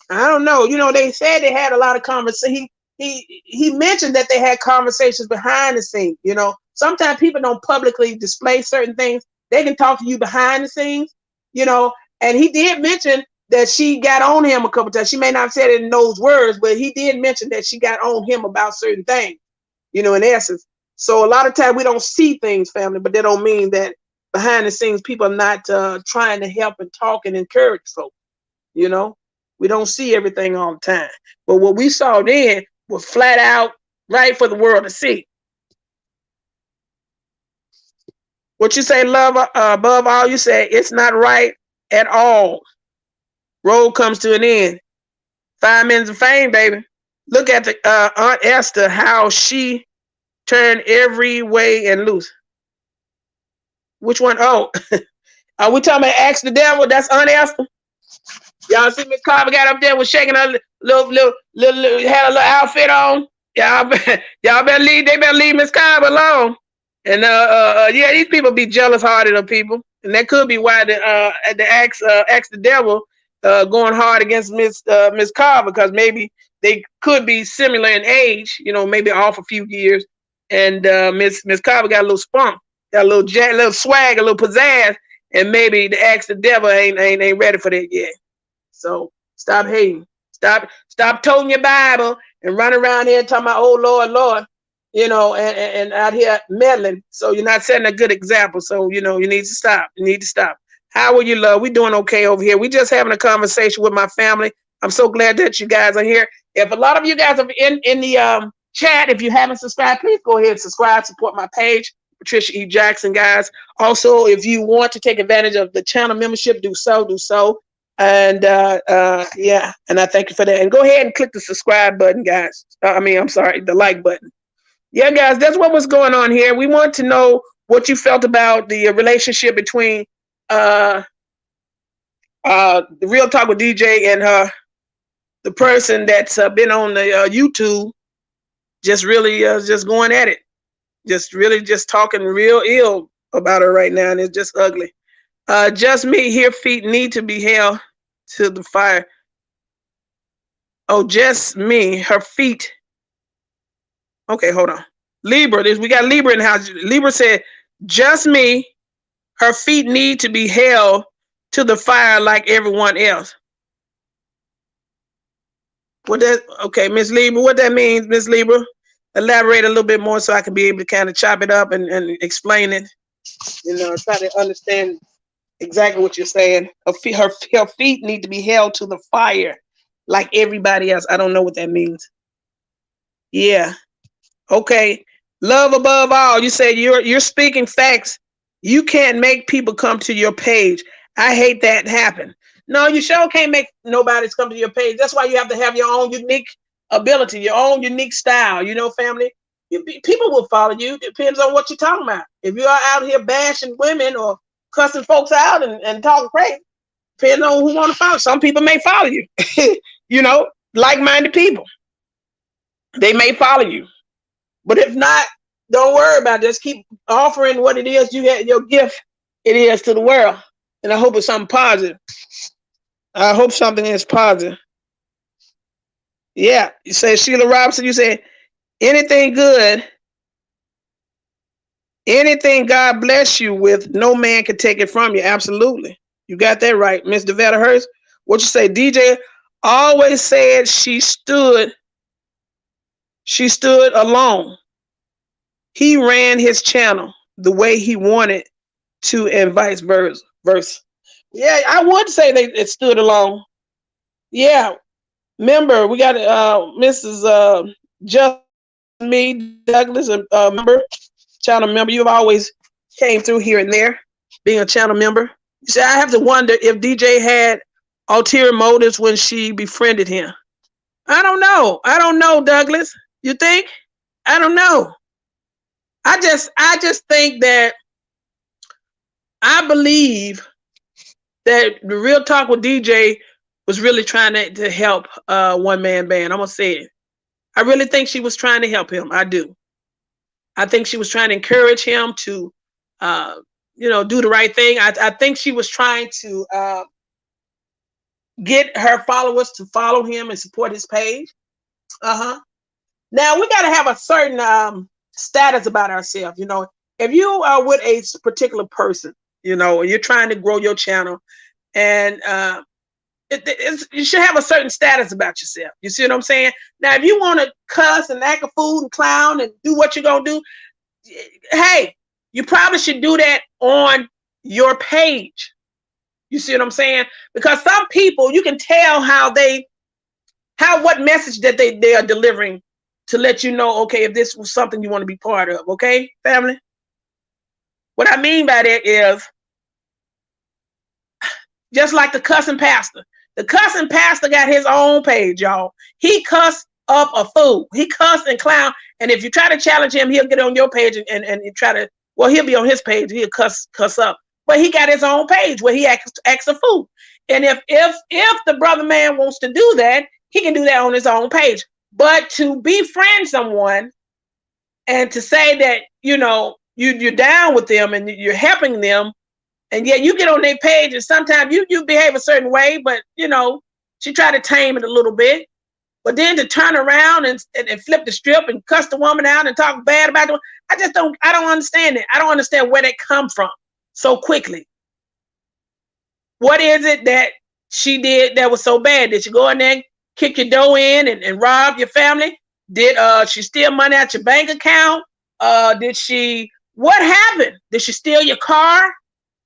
I don't know. You know, they said they had a lot of conversations. He mentioned that they had conversations behind the scenes. You know, sometimes people don't publicly display certain things. They can talk to you behind the scenes, you know, and he did mention that she got on him a couple times. She may not have said it in those words, but he did mention that she got on him about certain things, you know, in essence. So a lot of times we don't see things, family, but that don't mean that behind the scenes people are not trying to help and talk and encourage folks, you know. We don't see everything all the time. But what we saw then was flat out right for the world to see. What you say, love, above all, you say it's not right at all. Road comes to an end. 5 minutes of fame, baby. Look at the Aunt Esther, how she turned every way and loose. Which one? Oh, are we talking about Ask the Devil? That's Aunt Esther. Y'all see Miss Carver got up there was shaking her little had a little outfit on. Y'all better leave. They better leave Miss Carver alone. And yeah, these people be jealous-hearted of people, and that could be why the Ask the Devil going hard against Miss Carver, because maybe they could be similar in age. You know, maybe off a few years. and Miss Carver got a little spunk, got a little swag, a little pizzazz, and maybe the axe the devil ain't ready for that yet. So stop hating. Stop toting your Bible and run around here talking about, oh Lord, Lord, and out here meddling. So you're not setting a good example. So you need to stop. You need to stop. How are you, love? We doing okay over here. We just having a conversation with my family. I'm so glad that you guys are here. If a lot of you guys are in the chat, if you haven't subscribed, please go ahead and subscribe, support my page, Patricia E. Jackson, guys. Also, if you want to take advantage of the channel membership, do so. And yeah, and I thank you for that. And go ahead and click the subscribe button, guys. I'm sorry, the like button. Yeah, guys, that's what was going on here. We want to know what you felt about the relationship between the Real Talk with DJ and the person that's been on the YouTube, just really just going at it, just talking real ill about her right now, and it's just ugly. Just me, her feet need to be held to the fire. Oh, just me, her feet. Okay, hold on. Libra, we got Libra in the house. Libra said, just me, her feet need to be held to the fire like everyone else. Okay, Miss Libra, what that means, Miss Libra? Elaborate a little bit more so I can be able to kind of chop it up and explain it. Try to understand exactly what you're saying. Her feet need to be held to the fire like everybody else. I don't know what that means. Yeah. Okay. Love above all. You say you're speaking facts. You can't make people come to your page. I hate that happen. No, you sure can't make nobody's come to your page. That's why you have to have your own unique ability, your own unique style. Family. People will follow you. Depends on what you're talking about. If you are out here bashing women or cussing folks out and talking crazy, depends on who want to follow. Some people may follow you. Like-minded people. They may follow you. But if not, don't worry about it. Just keep offering what it is your gift it is to the world. And I hope it's something positive. I hope something is positive. Yeah. You say Sheila Robinson, you say anything good, anything God bless you with, no man can take it from you. Absolutely. You got that right. Miss Devetta Hurst. What you say? DJ always said she stood alone. He ran his channel the way he wanted to, and vice versa. Yeah, I would say it stood alone. Yeah. Remember, we got Mrs. Just Me Douglas, a member, channel member. You've always came through here and there, being a channel member. You say, I have to wonder if DJ had ulterior motives when she befriended him. I don't know, Douglas. You think? I don't know. I just think that I believe that the Real Talk with DJ was really trying to help one man band. I'm gonna say it. I really think she was trying to help him. I do. I think she was trying to encourage him to, do the right thing. I think she was trying to get her followers to follow him and support his page. Now we got to have a certain status about ourselves. If you are with a particular person, and you're trying to grow your channel, and you should have a certain status about yourself. You see what I'm saying? Now, if you want to cuss and act a fool and clown and do what you're going to do, hey, you probably should do that on your page. You see what I'm saying? Because some people, you can tell what message that they are delivering to let you know, okay, if this was something you want to be part of. Okay, family? What I mean by that is, just like the cussing pastor. The cussing pastor got his own page, y'all. He cussed up a fool. He cussed and clown. And if you try to challenge him, he'll get on your page and try to, well, he'll be on his page. He'll cuss up. But he got his own page where he acts a fool. And if the brother man wants to do that, he can do that on his own page. But to befriend someone and to say that, you're down with them and you're helping them, and yet you get on their page and sometimes you behave a certain way, but she tried to tame it a little bit. But then to turn around and flip the strip and cuss the woman out and talk bad about the, I don't understand it. I don't understand where they come from so quickly. What is it that she did that was so bad? Did she go in there and kick your dough in and rob your family? Did she steal money out your bank account? What happened? Did she steal your car?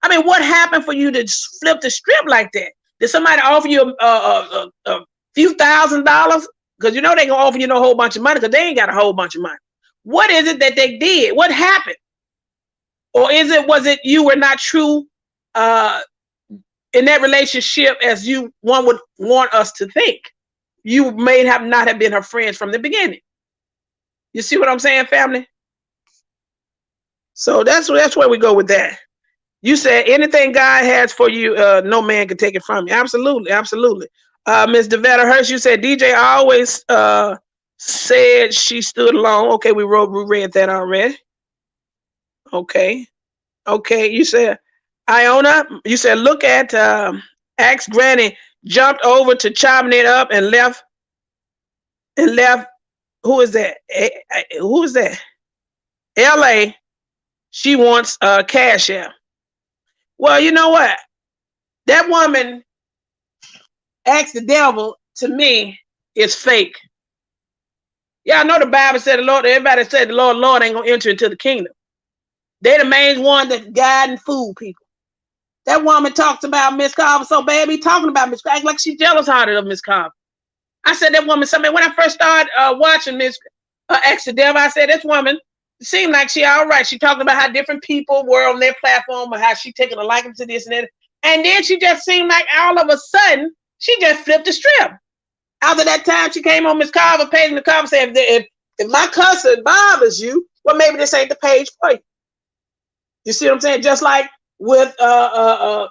I mean, what happened for you to flip the strip like that? Did somebody offer you a few $1,000s? Because you know they gonna offer you a whole bunch of money because they ain't got a whole bunch of money. What is it that they did? What happened? Or was it you were not true in that relationship as one would want us to think? You may not have been her friends from the beginning. You see what I'm saying, family? So that's where we go with that. You said anything God has for you, no man can take it from you. Absolutely, absolutely. Ms. Devetta Hurst, you said DJ always said she stood alone. Okay, we read that already. Okay. You said Iona. You said look at Axe Granny jumped over to chopping it up and left. Who is that? Who is that? L.A. She wants cash out. Well, you know what? That woman asked the devil, to me, is fake. Y'all know the Bible said the Lord, everybody said the Lord ain't gonna enter into the kingdom. They the main one that guide and fool people. That woman talks about Miss Carver so bad, be talking about Miss Carver like she jealous hearted of Miss Carver. I said that woman, something when I first started watching Miss Ask the Devil, I said this woman seemed like she all right. She talking about how different people were on their platform, or how she taking a liking to this and that. And then she just seemed like all of a sudden, she just flipped the strip. After that time, she came on Miss Carver page, and the Carver said, if my cousin bothers you, well, maybe this ain't the page for you. You see what I'm saying? Just like with the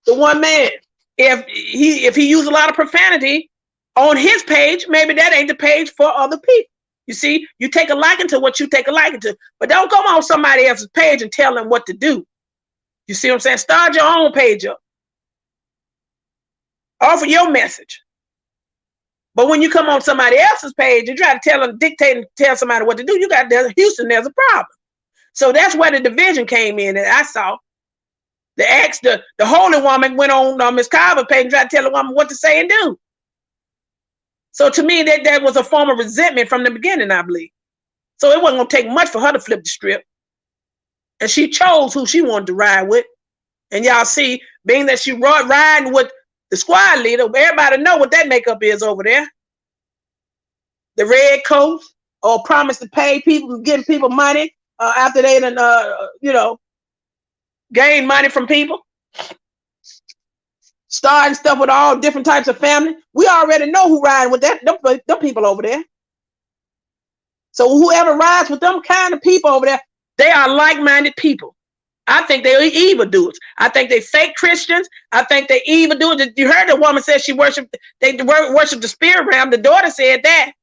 one man, if he used a lot of profanity on his page, maybe that ain't the page for other people. You see, you take a liking to what you take a liking to, but don't come on somebody else's page and tell them what to do. You see what I'm saying? Start your own page up. Offer your message. But when you come on somebody else's page and try to dictate and tell somebody what to do, Houston, there's a problem. So that's where the division came in, and I saw the holy woman went on Miss Carver's page and tried to tell the woman what to say and do. So to me, that was a form of resentment from the beginning, I believe. So it wasn't going to take much for her to flip the strip. And she chose who she wanted to ride with. And y'all see, being that she riding with the squad leader, everybody know what that makeup is over there. The red coat, or promise to pay people, giving people money after they done, gain money from people. Starting stuff with all different types of family. We already know who riding with them people over there. So whoever rides with them kind of people over there, they are like-minded people. I think they're evildoers. I think they fake Christians. I think they evildoers. You heard the woman said they worship the spirit realm. The daughter said that.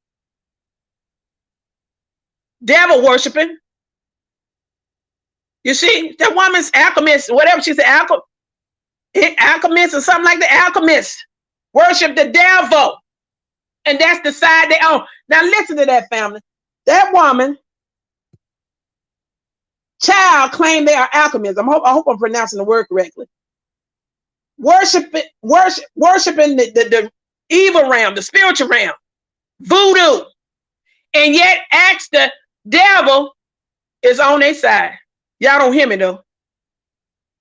Devil worshiping. You see, that woman's alchemist, whatever she said, alchemist or something like that. Alchemist worship the devil, and that's the side they own. Now listen to that, family. That woman child claimed they are alchemists. I hope I'm pronouncing the word correctly. Worshiping the evil realm, the spiritual realm, voodoo, and yet acts the devil is on their side. Y'all don't hear me though.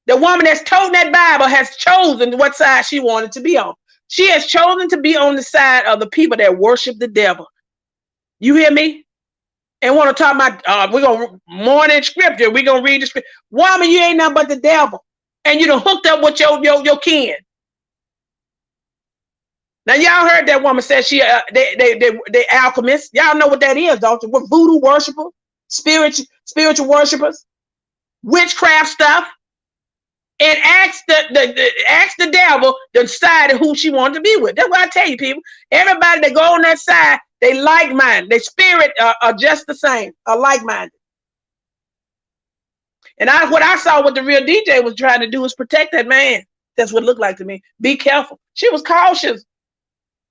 The woman that's told that Bible has chosen what side she wanted to be on. She has chosen to be on the side of the people that worship the devil. You hear me? And want to talk about, we're going to morning scripture. We're going to read the scripture. Woman, you ain't nothing but the devil. And you done hooked up with your kin. Now, y'all heard that woman say they alchemists. Y'all know what that is, don't you? We're voodoo worshipers, spiritual worshipers, witchcraft stuff. And ask the devil to decide who she wanted to be with. That's what I tell you, people. Everybody that go on that side, they like-minded. Their spirit are just the same, are like-minded. And what I saw what the real DJ was trying to do is protect that man. That's what it looked like to me. Be careful. She was cautious.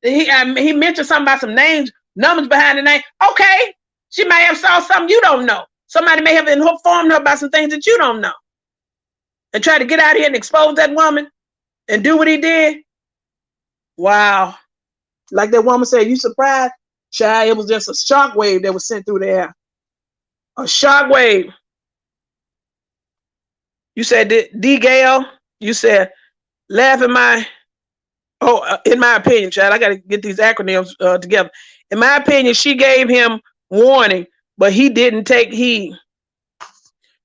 he mentioned something about some names, numbers behind the name. Okay, she may have saw something you don't know. Somebody may have informed her about some things that you don't know, and try to get out here and expose that woman and do what he did. Wow. Like that woman said, you surprised? Child, it was just a shock wave that was sent through the air. A shock wave. You said, D. Gale, you said, laugh in my, in my opinion, child, I got to get these acronyms together. In my opinion, she gave him warning, but he didn't take heed.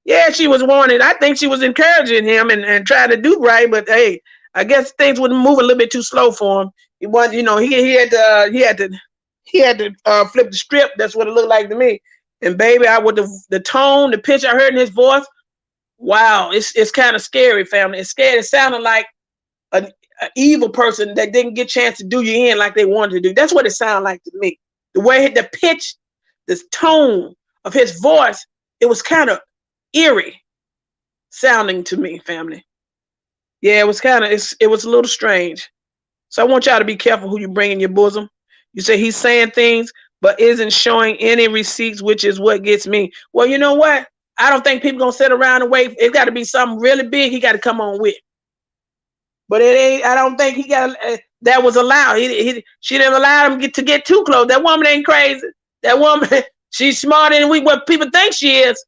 Yeah, she was warning. I think she was encouraging him and trying to do right, but hey, I guess things would move a little bit too slow for him. He was, you know, he had to flip the script. That's what it looked like to me. And baby, with the tone, the pitch I heard in his voice, wow, it's kind of scary, family. It's scary. It sounded like an evil person that didn't get a chance to do you in like they wanted to do. That's what it sounded like to me. The way the pitch, this tone of his voice, it was kind of eerie sounding to me, family. Yeah, it was it was a little strange. So I want y'all to be careful who you bring in your bosom. You say he's saying things, but isn't showing any receipts, which is what gets me. Well, you know what? I don't think people gonna sit around and wait. It's got to be something really big. He got to come on with. But it ain't. I don't think he got. That was allowed. She didn't allow him to get too close. That woman ain't crazy. That woman, she's smarter than what people think she is.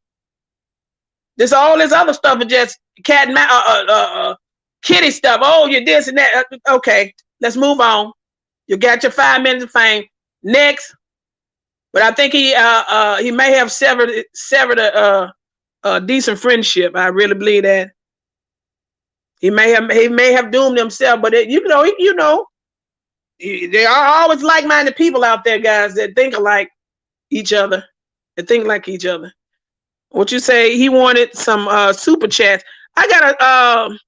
All this other stuff is just cat and mouse, kitty stuff. Oh, you're this and that. Okay, let's move on. You got your 5 minutes of fame. Next. But I think he may have severed a decent friendship. I really believe that. He may have doomed himself, but there are always like-minded people out there, guys, that think alike each other. That think like each other. What you say? He wanted some super chats. I gotta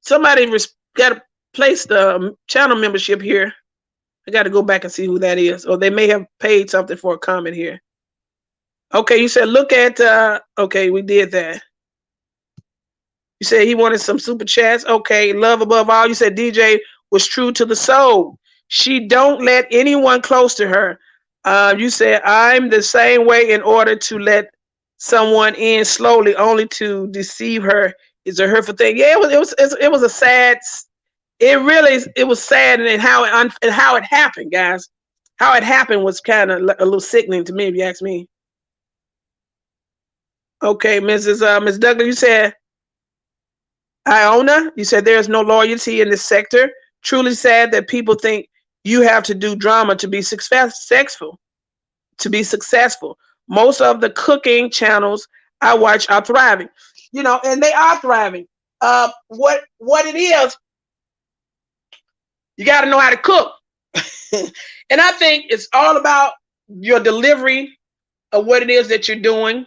somebody gotta place the channel membership here. I got to go back and see who that is. Or they may have paid something for a comment here. Okay, you said look at, okay, we did that. You said he wanted some super chats. Okay, love above all. You said DJ was true to the soul. She don't let anyone close to her. You said I'm the same way in order to let someone in slowly only to deceive her is a hurtful thing. Yeah, it was a sad. It was sad, and how it happened, guys. How it happened was kind of a little sickening to me, if you ask me. Okay, Miss Douglas, you said Iona. You said there's no loyalty in this sector. Truly sad that people think you have to do drama to be successful. Most of the cooking channels I watch are thriving, and they are thriving. What it is. You got to know how to cook. And I think it's all about your delivery of what it is that you're doing.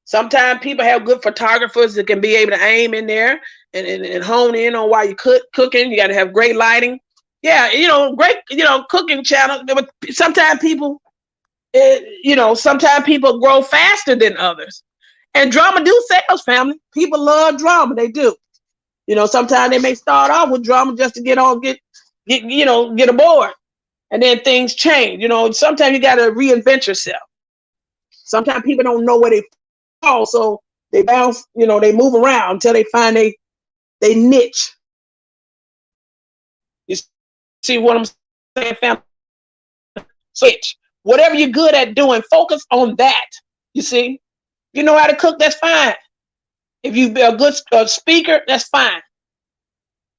Sometimes people have good photographers that can be able to aim in there and hone in on while you're cooking. You got to have great lighting. Yeah, great, cooking channel. Sometimes people, sometimes people grow faster than others. And drama do sales, family. People love drama. They do. Sometimes they may start off with drama just to get aboard, and then things change. Sometimes you got to reinvent yourself. Sometimes people don't know where they fall, so they bounce. They move around until they find they niche. You see what I'm saying, family? Switch. Whatever you're good at doing, focus on that. You see, you know how to cook, that's fine. If you be a good speaker, that's fine.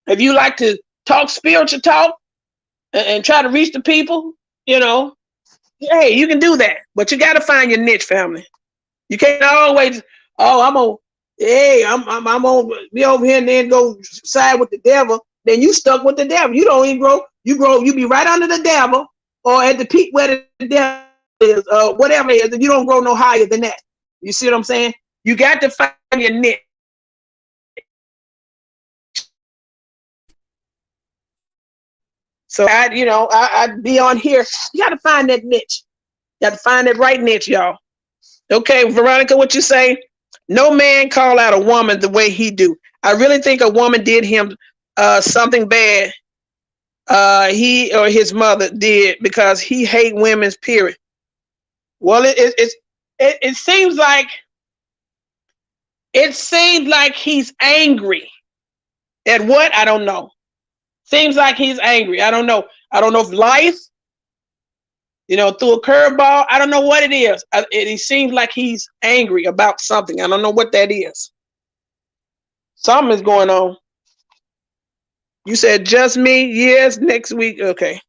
If you like to talk spiritual talk and try to reach the people, hey, you can do that. But you got to find your niche, family. You can't always, I'm gonna be over here and then go side with the devil. Then you stuck with the devil. You don't even grow. You be right under the devil or at the peak where the devil is, whatever it is, and you don't grow no higher than that. You see what I'm saying? You got to find your niche. So I'd be on here. You got to find that niche. You got to find that right niche, y'all. Okay, Veronica, what you say? No man call out a woman the way he do. I really think a woman did him something bad. he or his mother did because he hate women's period. Well, it seems like he's angry at what? I don't know. Seems like he's angry. I don't know. I don't know if life, threw a curveball. I don't know what it is. It seems like he's angry about something. I don't know what that is. Something is going on. You said just me? Yes, next week. Okay.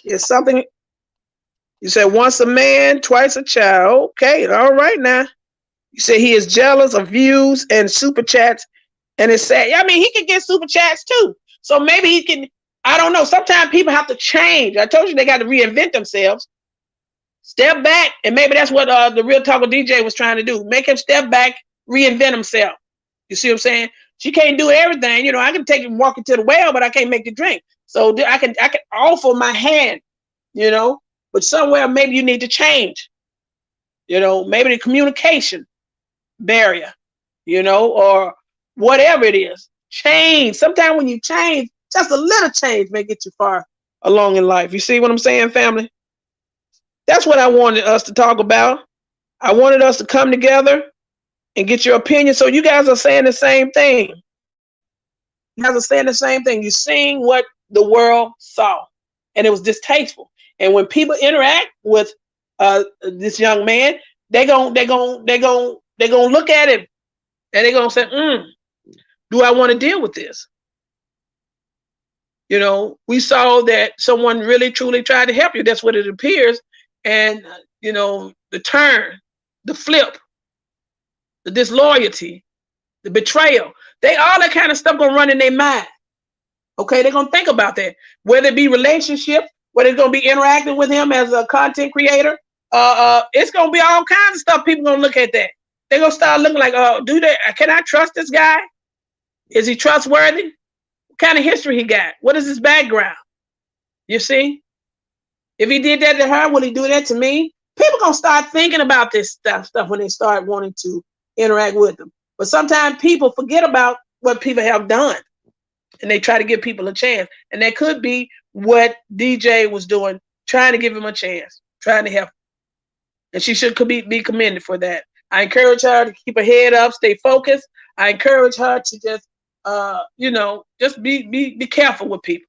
It's something. You said once a man, twice a child. Okay, all right now. You said he is jealous of views and super chats, and it's sad. I mean, he can get super chats too. So maybe he can. I don't know. Sometimes people have to change. I told you they got to reinvent themselves. Step back, and maybe that's what the Real Talker DJ was trying to do. Make him step back, reinvent himself. You see what I'm saying? She can't do everything. I can take him walking to the well, but I can't make the drink. So I can offer my hand, but somewhere maybe you need to change. Maybe the communication barrier, or whatever it is. Change. Sometimes when you change, just a little change may get you far along in life. You see what I'm saying, family? That's what I wanted us to talk about. I wanted us to come together and get your opinion. So you guys are saying the same thing. You guys are saying the same thing. You're seeing what the world saw, and it was distasteful. And when people interact with this young man, they're gonna look at him, and they're gonna say, "Do I want to deal with this?" We saw that someone really truly tried to help you. That's what it appears. And the turn, the flip, the disloyalty, the betrayal, all that kind of stuff gonna run in their mind. Okay, they're gonna think about that. Whether it be relationships, whether it's gonna be interacting with him as a content creator, it's gonna be all kinds of stuff. People gonna look at that. They're gonna start looking like, can I trust this guy? Is he trustworthy? What kind of history he got? What is his background? You see? If he did that to her, will he do that to me? People gonna start thinking about this stuff when they start wanting to interact with them. But sometimes people forget about what people have done, and they try to give people a chance. And that could be what DJ was doing, trying to give him a chance, trying to help him. And she should be commended for that. I encourage her to keep her head up, stay focused. I encourage her to just, just be careful with people.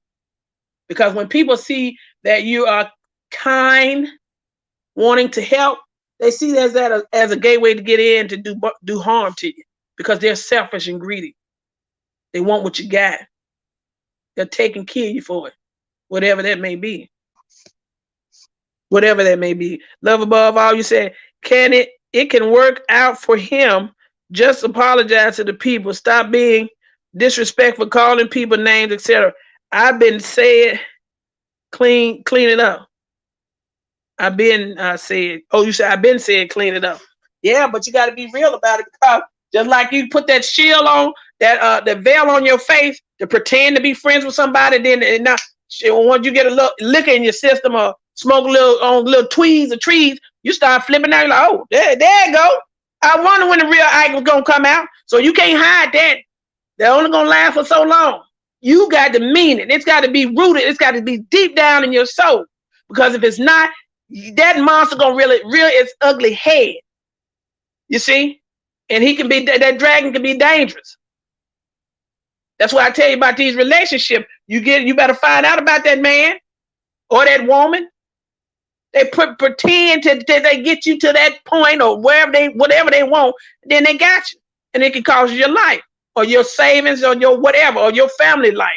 Because when people see that you are kind, wanting to help, they see that as a gateway to get in to do harm to you, because they're selfish and greedy. They want what you got. They'll take and kill you for it, whatever that may be. Whatever that may be. Love above all, you said, it can work out for him. Just apologize to the people. Stop being disrespectful, calling people names, etc. I've been said, clean it up. I've been said, you said I've been said, clean it up. Yeah, but you got to be real about it, because just like you put that shield on, that veil on your face to pretend to be friends with somebody, then now once you get a little liquor in your system or smoke a little tweeds or trees, you start flipping out. You're like, oh, there you go. I wonder when the real Ike was gonna come out. So you can't hide that. They're only gonna last for so long. You got to mean it. It's got to be rooted. It's got to be deep down in your soul. Because if it's not, that monster gonna rear its ugly head. You see? And that dragon can be dangerous. That's why I tell you about these relationships. You better find out about that man or that woman. They pretend they get you to that point or whatever they want, then they got you. And it can cost you your life or your savings or your whatever or your family life.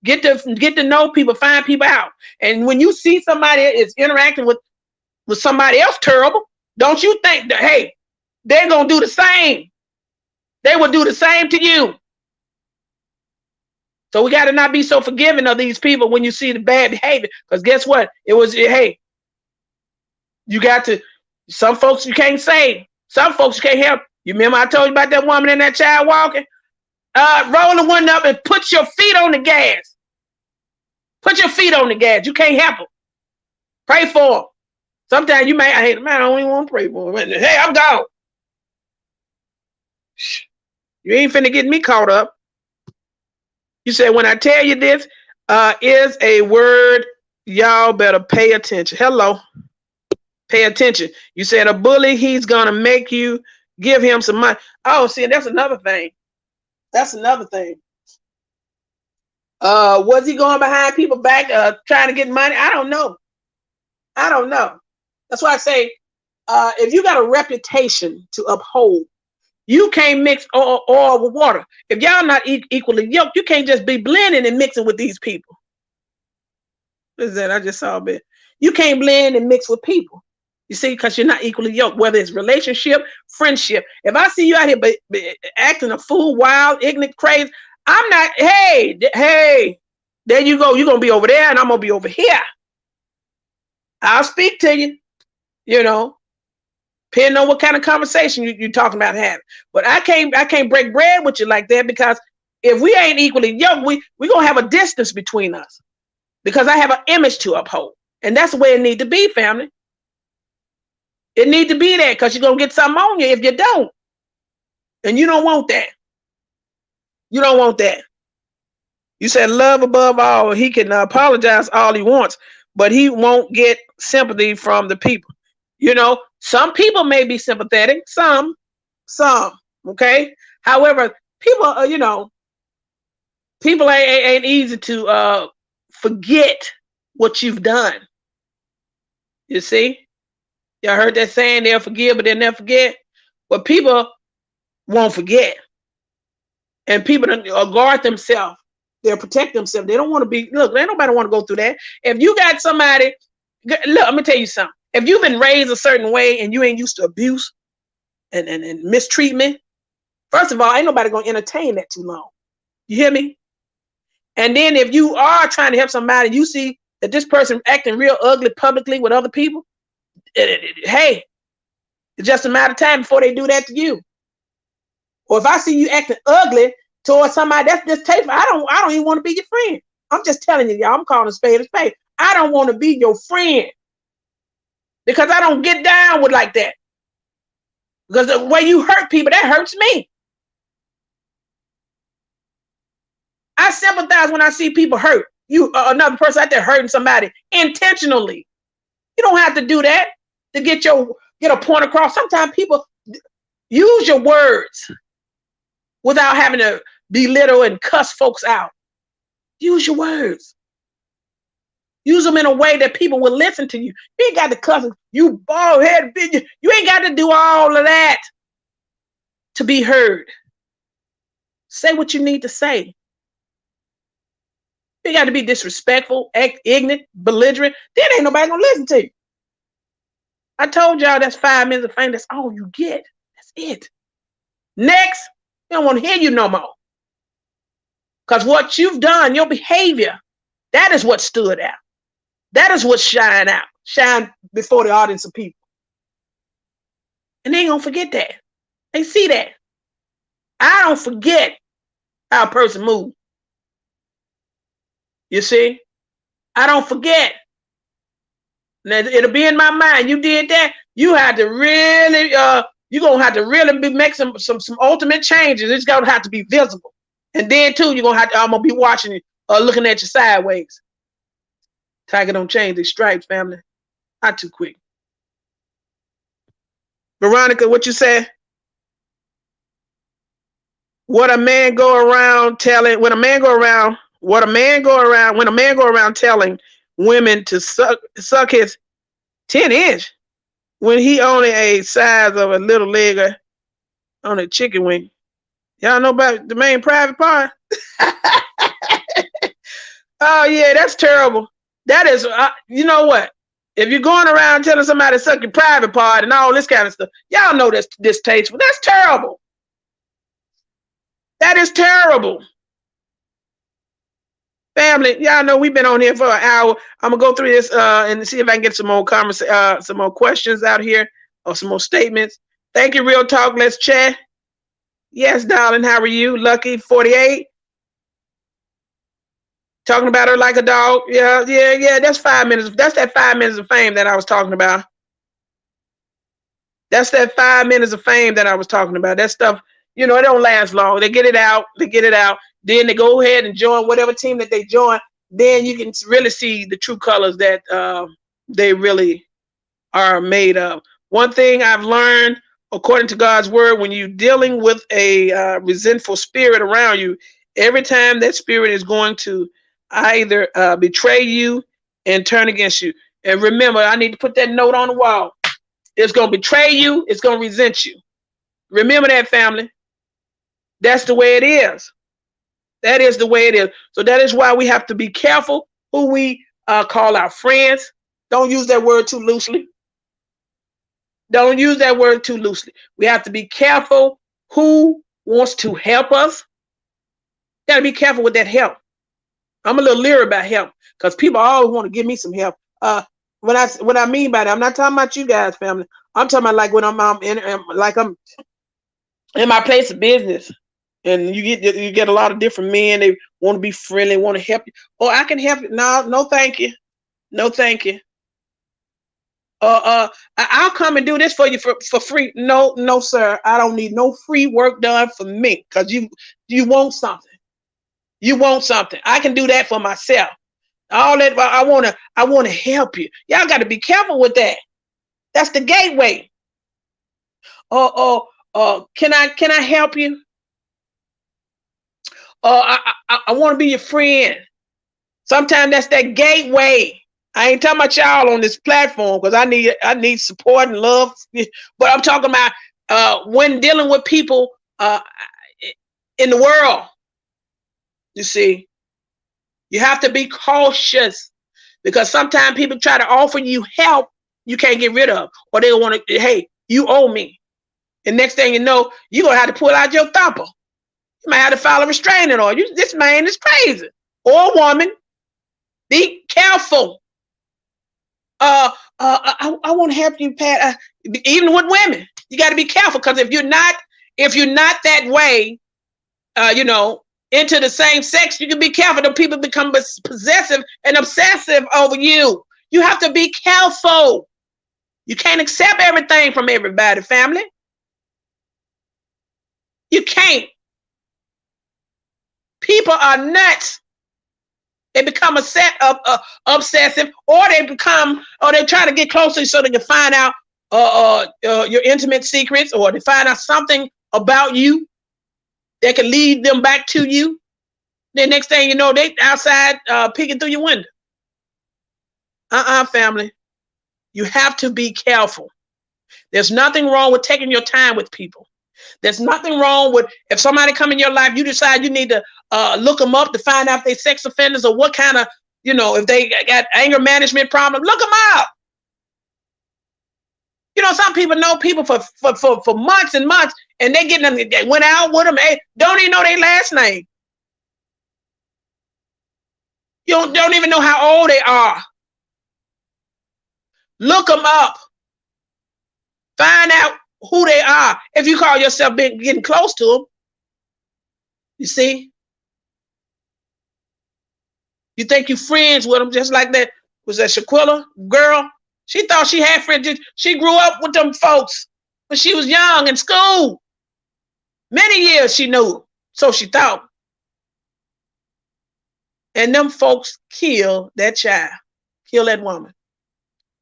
Get to know people, find people out. And when you see somebody is interacting with somebody else terrible, don't you think that, hey, they're going to do the same. They will do the same to you. So we got to not be so forgiving of these people when you see the bad behavior. Because guess what? Hey, you got to, some folks you can't save. Some folks you can't help. You remember I told you about that woman and that child walking? Roll the window up and put your feet on the gas. Put your feet on the gas. You can't help them. Pray for them. Sometimes you may, I don't even want to pray for them. Hey, I'm gone. You ain't finna get me caught up. You said, when I tell you this, Is a word y'all better pay attention. Hello. Pay attention. You said a bully, he's going to make you give him some money. Oh, see, that's another thing. That's another thing. Was he going behind people back trying to get money? I don't know. I don't know. That's why I say, if you got a reputation to uphold, you can't mix oil with water. If y'all not equally yoked, you can't just be blending and mixing with these people. What is that? I just saw a bit. You can't blend and mix with people. You see, because you're not equally yoked, whether it's relationship, friendship. If I see you out here acting a fool, wild, ignorant, crazy, I'm not, hey, there you go. You're going to be over there and I'm going to be over here. I'll speak to you, you know, depending on what kind of conversation you're talking about having. But I can't break bread with you like that, because if we ain't equally yoked, we're going to have a distance between us, because I have an image to uphold. And that's the way it need to be, family. It need to be there, because you're going to get something on you if you don't. And you don't want that. You don't want that. You said love above all. He can apologize all he wants, but he won't get sympathy from the people. You know, some people may be sympathetic, some, okay? However, people, you know, people ain't easy to forget what you've done. You see? Y'all heard that saying, they'll forgive, but they'll never forget? But people won't forget. And people guard themselves. They'll protect themselves. They don't want to be, look, ain't nobody want to go through that. If you got somebody, look, let me tell you something. If you've been raised a certain way and you ain't used to abuse and mistreatment, first of all, ain't nobody going to entertain that too long. You hear me? And then if you are trying to help somebody, you see that this person acting real ugly publicly with other people, hey, it's just a matter of time before they do that to you. Or if I see you acting ugly towards somebody, that's just tasteful. I don't even want to be your friend. I'm just telling you, y'all. I'm calling a spade a spade. I don't want to be your friend, because I don't get down with like that. Because the way you hurt people, that hurts me. I sympathize when I see people hurt. You, another person out there hurting somebody intentionally. You don't have to do that to get a point across. Sometimes people use your words without having to belittle and cuss folks out. Use your words. Use them in a way that people will listen to you. You ain't got to cuss. You bald head bitch. You ain't got to do all of that to be heard. Say what you need to say. You got to be disrespectful, ignorant, belligerent. Then ain't nobody gonna listen to you. I told y'all that's 5 minutes of fame. That's all you get. That's it. Next, they don't want to hear you no more. Because what you've done, your behavior, that is what stood out. That is what shined out. Shine before the audience of people. And they ain't gonna forget that. They see that. I don't forget how a person moves. You see? I don't forget. Now, it'll be in my mind. You did that. You had to really, you're gonna have to really make some ultimate changes. It's gonna have to be visible. And then too, you're gonna have to, I'm gonna be watching it or looking at you sideways. Tiger don't change his stripes, family. Not too quick. Veronica, what you say? When a man go around telling women to suck his 10-inch when he only a size of a little leg on a chicken wing. Y'all know about the main private part? Oh yeah, that's terrible. That is, you know what? If you're going around telling somebody to suck your private part and all this kind of stuff, y'all know that's distasteful. That's terrible. That is terrible. Family, y'all know we've been on here for an hour. I'm gonna go through this and see if I can get some more some more questions out here or some more statements. Thank you, Real Talk. Let's chat. Yes, darling. How are you? Lucky 48. Talking about her like a dog. Yeah. That's 5 minutes. That's that 5 minutes of fame that I was talking about. That's that 5 minutes of fame that I was talking about. That stuff, you know, it don't last long. They get it out. Then they go ahead and join whatever team that they join. then you can really see the true colors that they really are made of. One thing I've learned, according to God's word, when you're dealing with a resentful spirit around you, every time that spirit is going to either betray you and turn against you. And remember, I need to put that note on the wall. It's going to betray you. It's going to resent you. Remember that, family. That's the way it is. That is the way it is. So that is why we have to be careful who we call our friends. Don't use that word too loosely. Don't use that word too loosely. We have to be careful who wants to help us. Got to be careful with that help. I'm a little leery about help because people always want to give me some help. What I mean by that, I'm not talking about you guys, family. I'm talking about like when I'm in my place of business, and you get a lot of different men. They want to be friendly, want to help you. Oh, I can help you. No, thank you. No, thank you. I'll come and do this for you for free. No, sir. I don't need no free work done for me because you want something. You want something. I can do that for myself. All that I want to help you. Y'all got to be careful with that. That's the gateway. Can I help you? I want to be your friend. Sometimes that's that gateway. I ain't talking about y'all on this platform because I need support and love. But I'm talking about when dealing with people in the world. You see, you have to be cautious because sometimes people try to offer you help you can't get rid of, or they want to, hey, you owe me. And next thing you know, you're going to have to pull out your thumper. You might have to file a restraining order. This man is crazy. Or woman. Be careful. I want to help you, Pat. Even with women, you got to be careful because if you're not that way, into the same sex, you can be careful. The people become possessive and obsessive over you. You have to be careful. You can't accept everything from everybody, family. You can't. People are nuts. They become obsessive, or they try to get closer so they can find out your intimate secrets, or they find out something about you that can lead them back to you. Then next thing you know, they outside peeking through your window. Family. You have to be careful. There's nothing wrong with taking your time with people. There's nothing wrong with if somebody come in your life, you decide you need to look them up to find out if they're sex offenders or what kind of, if they got anger management problems, look them up. Some people know people for months and months, and they went out with them. Hey, don't even know their last name. You don't even know how old they are. Look them up. Find out who they are. If you call yourself getting close to them, you see, you think you're friends with them, just like that. Was that Shaquilla girl? She thought she had friends. She grew up with them folks when she was young in school. Many years she knew, so she thought. And them folks killed that child, killed that woman,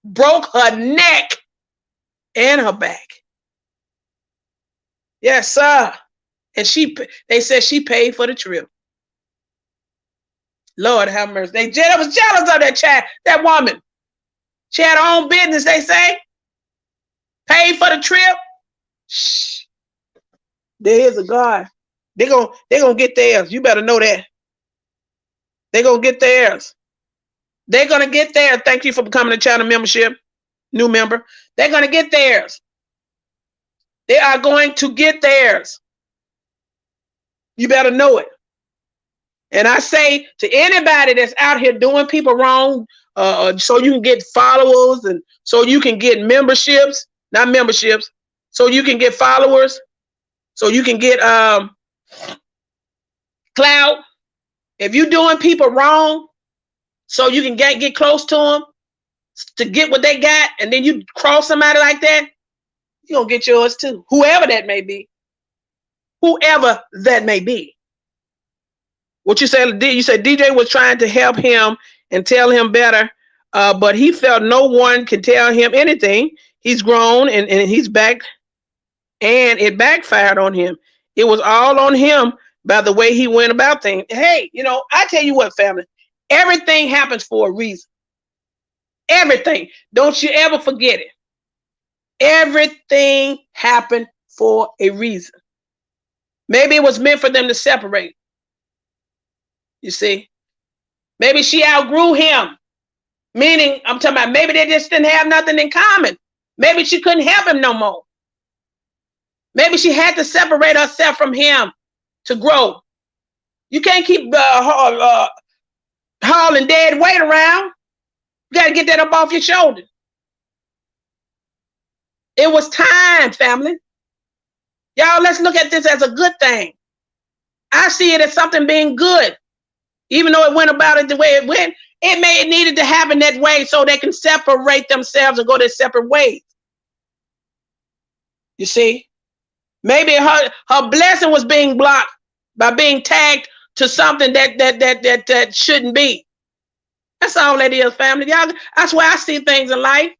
broke her neck and her back. Yes, sir. And they said she paid for the trip. Lord have mercy. They was jealous of that child, that woman. She had her own business, they say. Paid for the trip. Shh. There is a God. They're gonna get theirs. You better know that. They're gonna get theirs. They're gonna get theirs. Thank you for becoming a channel membership. New member. They're gonna get theirs. They are going to get theirs. You better know it. And I say to anybody that's out here doing people wrong, so you can get followers and so you can get memberships, not memberships, so you can get followers, so you can get clout. If you're doing people wrong, so you can get close to them to get what they got, and then you cross somebody like that, you're going to get yours too. Whoever that may be. Whoever that may be. What you said? You said DJ was trying to help him and tell him better, but he felt no one could tell him anything. He's grown and he's back, and it backfired on him. It was all on him by the way he went about things. Hey, you know, I tell you what, family, everything happens for a reason. Everything. Don't you ever forget it. Everything happened for a reason. Maybe it was meant for them to separate. You see? Maybe she outgrew him. Meaning, I'm talking about maybe they just didn't have nothing in common. Maybe she couldn't help him no more. Maybe she had to separate herself from him to grow. You can't keep hauling dead weight around. You got to get that up off your shoulder. It was time, family. Y'all, let's look at this as a good thing. I see it as something being good. Even though it went about it the way it went, it needed to happen that way so they can separate themselves and go their separate ways. You see? Maybe her blessing was being blocked by being tagged to something that shouldn't be. That's all that is, family. Y'all, that's why I see things in life.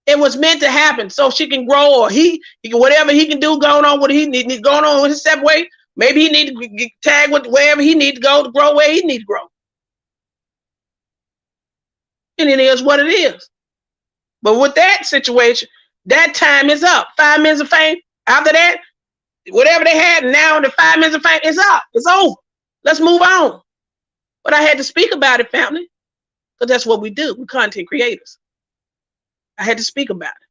It was meant to happen so she can grow, or he can, whatever he can do going on with going on with his separate way. Maybe he need to get tagged with wherever he need to go to grow where he need to grow. And it is what it is. But with that situation, that time is up. 5 minutes of fame. After that, whatever they had, now the 5 minutes of fame is up. It's over. Let's move on. But I had to speak about it, family, because that's what we do. We're content creators. I had to speak about it.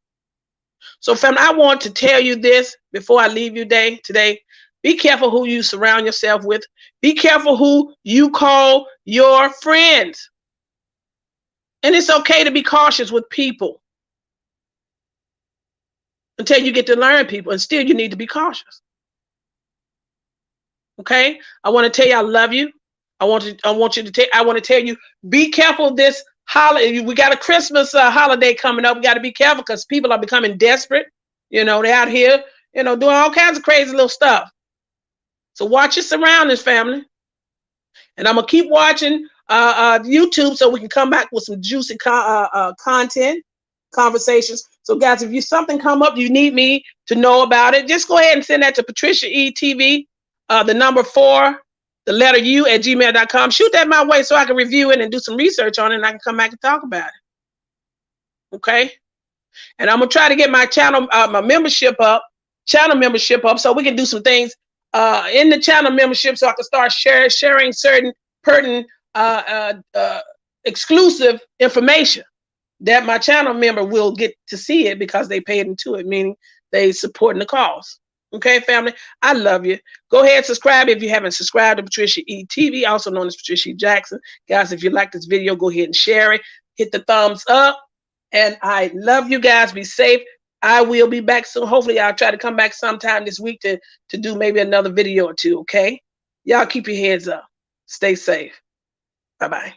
So, family, I want to tell you this before I leave you today. Be careful who you surround yourself with. Be careful who you call your friends. And it's okay to be cautious with people until you get to learn people, and still you need to be cautious. Okay? I want to tell you I love you. I want to tell you, be careful this holiday. We got a Christmas holiday coming up. We got to be careful because people are becoming desperate. You know, they're out here, you know, doing all kinds of crazy little stuff. So watch your surroundings, family. And I'm going to keep watching YouTube so we can come back with some juicy content, conversations. So guys, if something come up, you need me to know about it, just go ahead and send that to PatriciaE-TV, the number 4, the letter U at gmail.com. Shoot that my way so I can review it and do some research on it, and I can come back and talk about it. Okay? And I'm going to try to get my channel, my membership up, so we can do some things in the channel membership, so I can start sharing certain pertinent exclusive information that my channel member will get to see it because they paid into it, meaning they supporting the cause. Okay, family, I love you. Go ahead and subscribe if you haven't subscribed to PatriciaE-TV, also known as Patricia Jackson. Guys, if you like this video, go ahead and share it. Hit the thumbs up. And I love you guys. Be safe. I will be back soon. Hopefully, I'll try to come back sometime this week to do maybe another video or two, okay? Y'all keep your heads up. Stay safe. Bye-bye.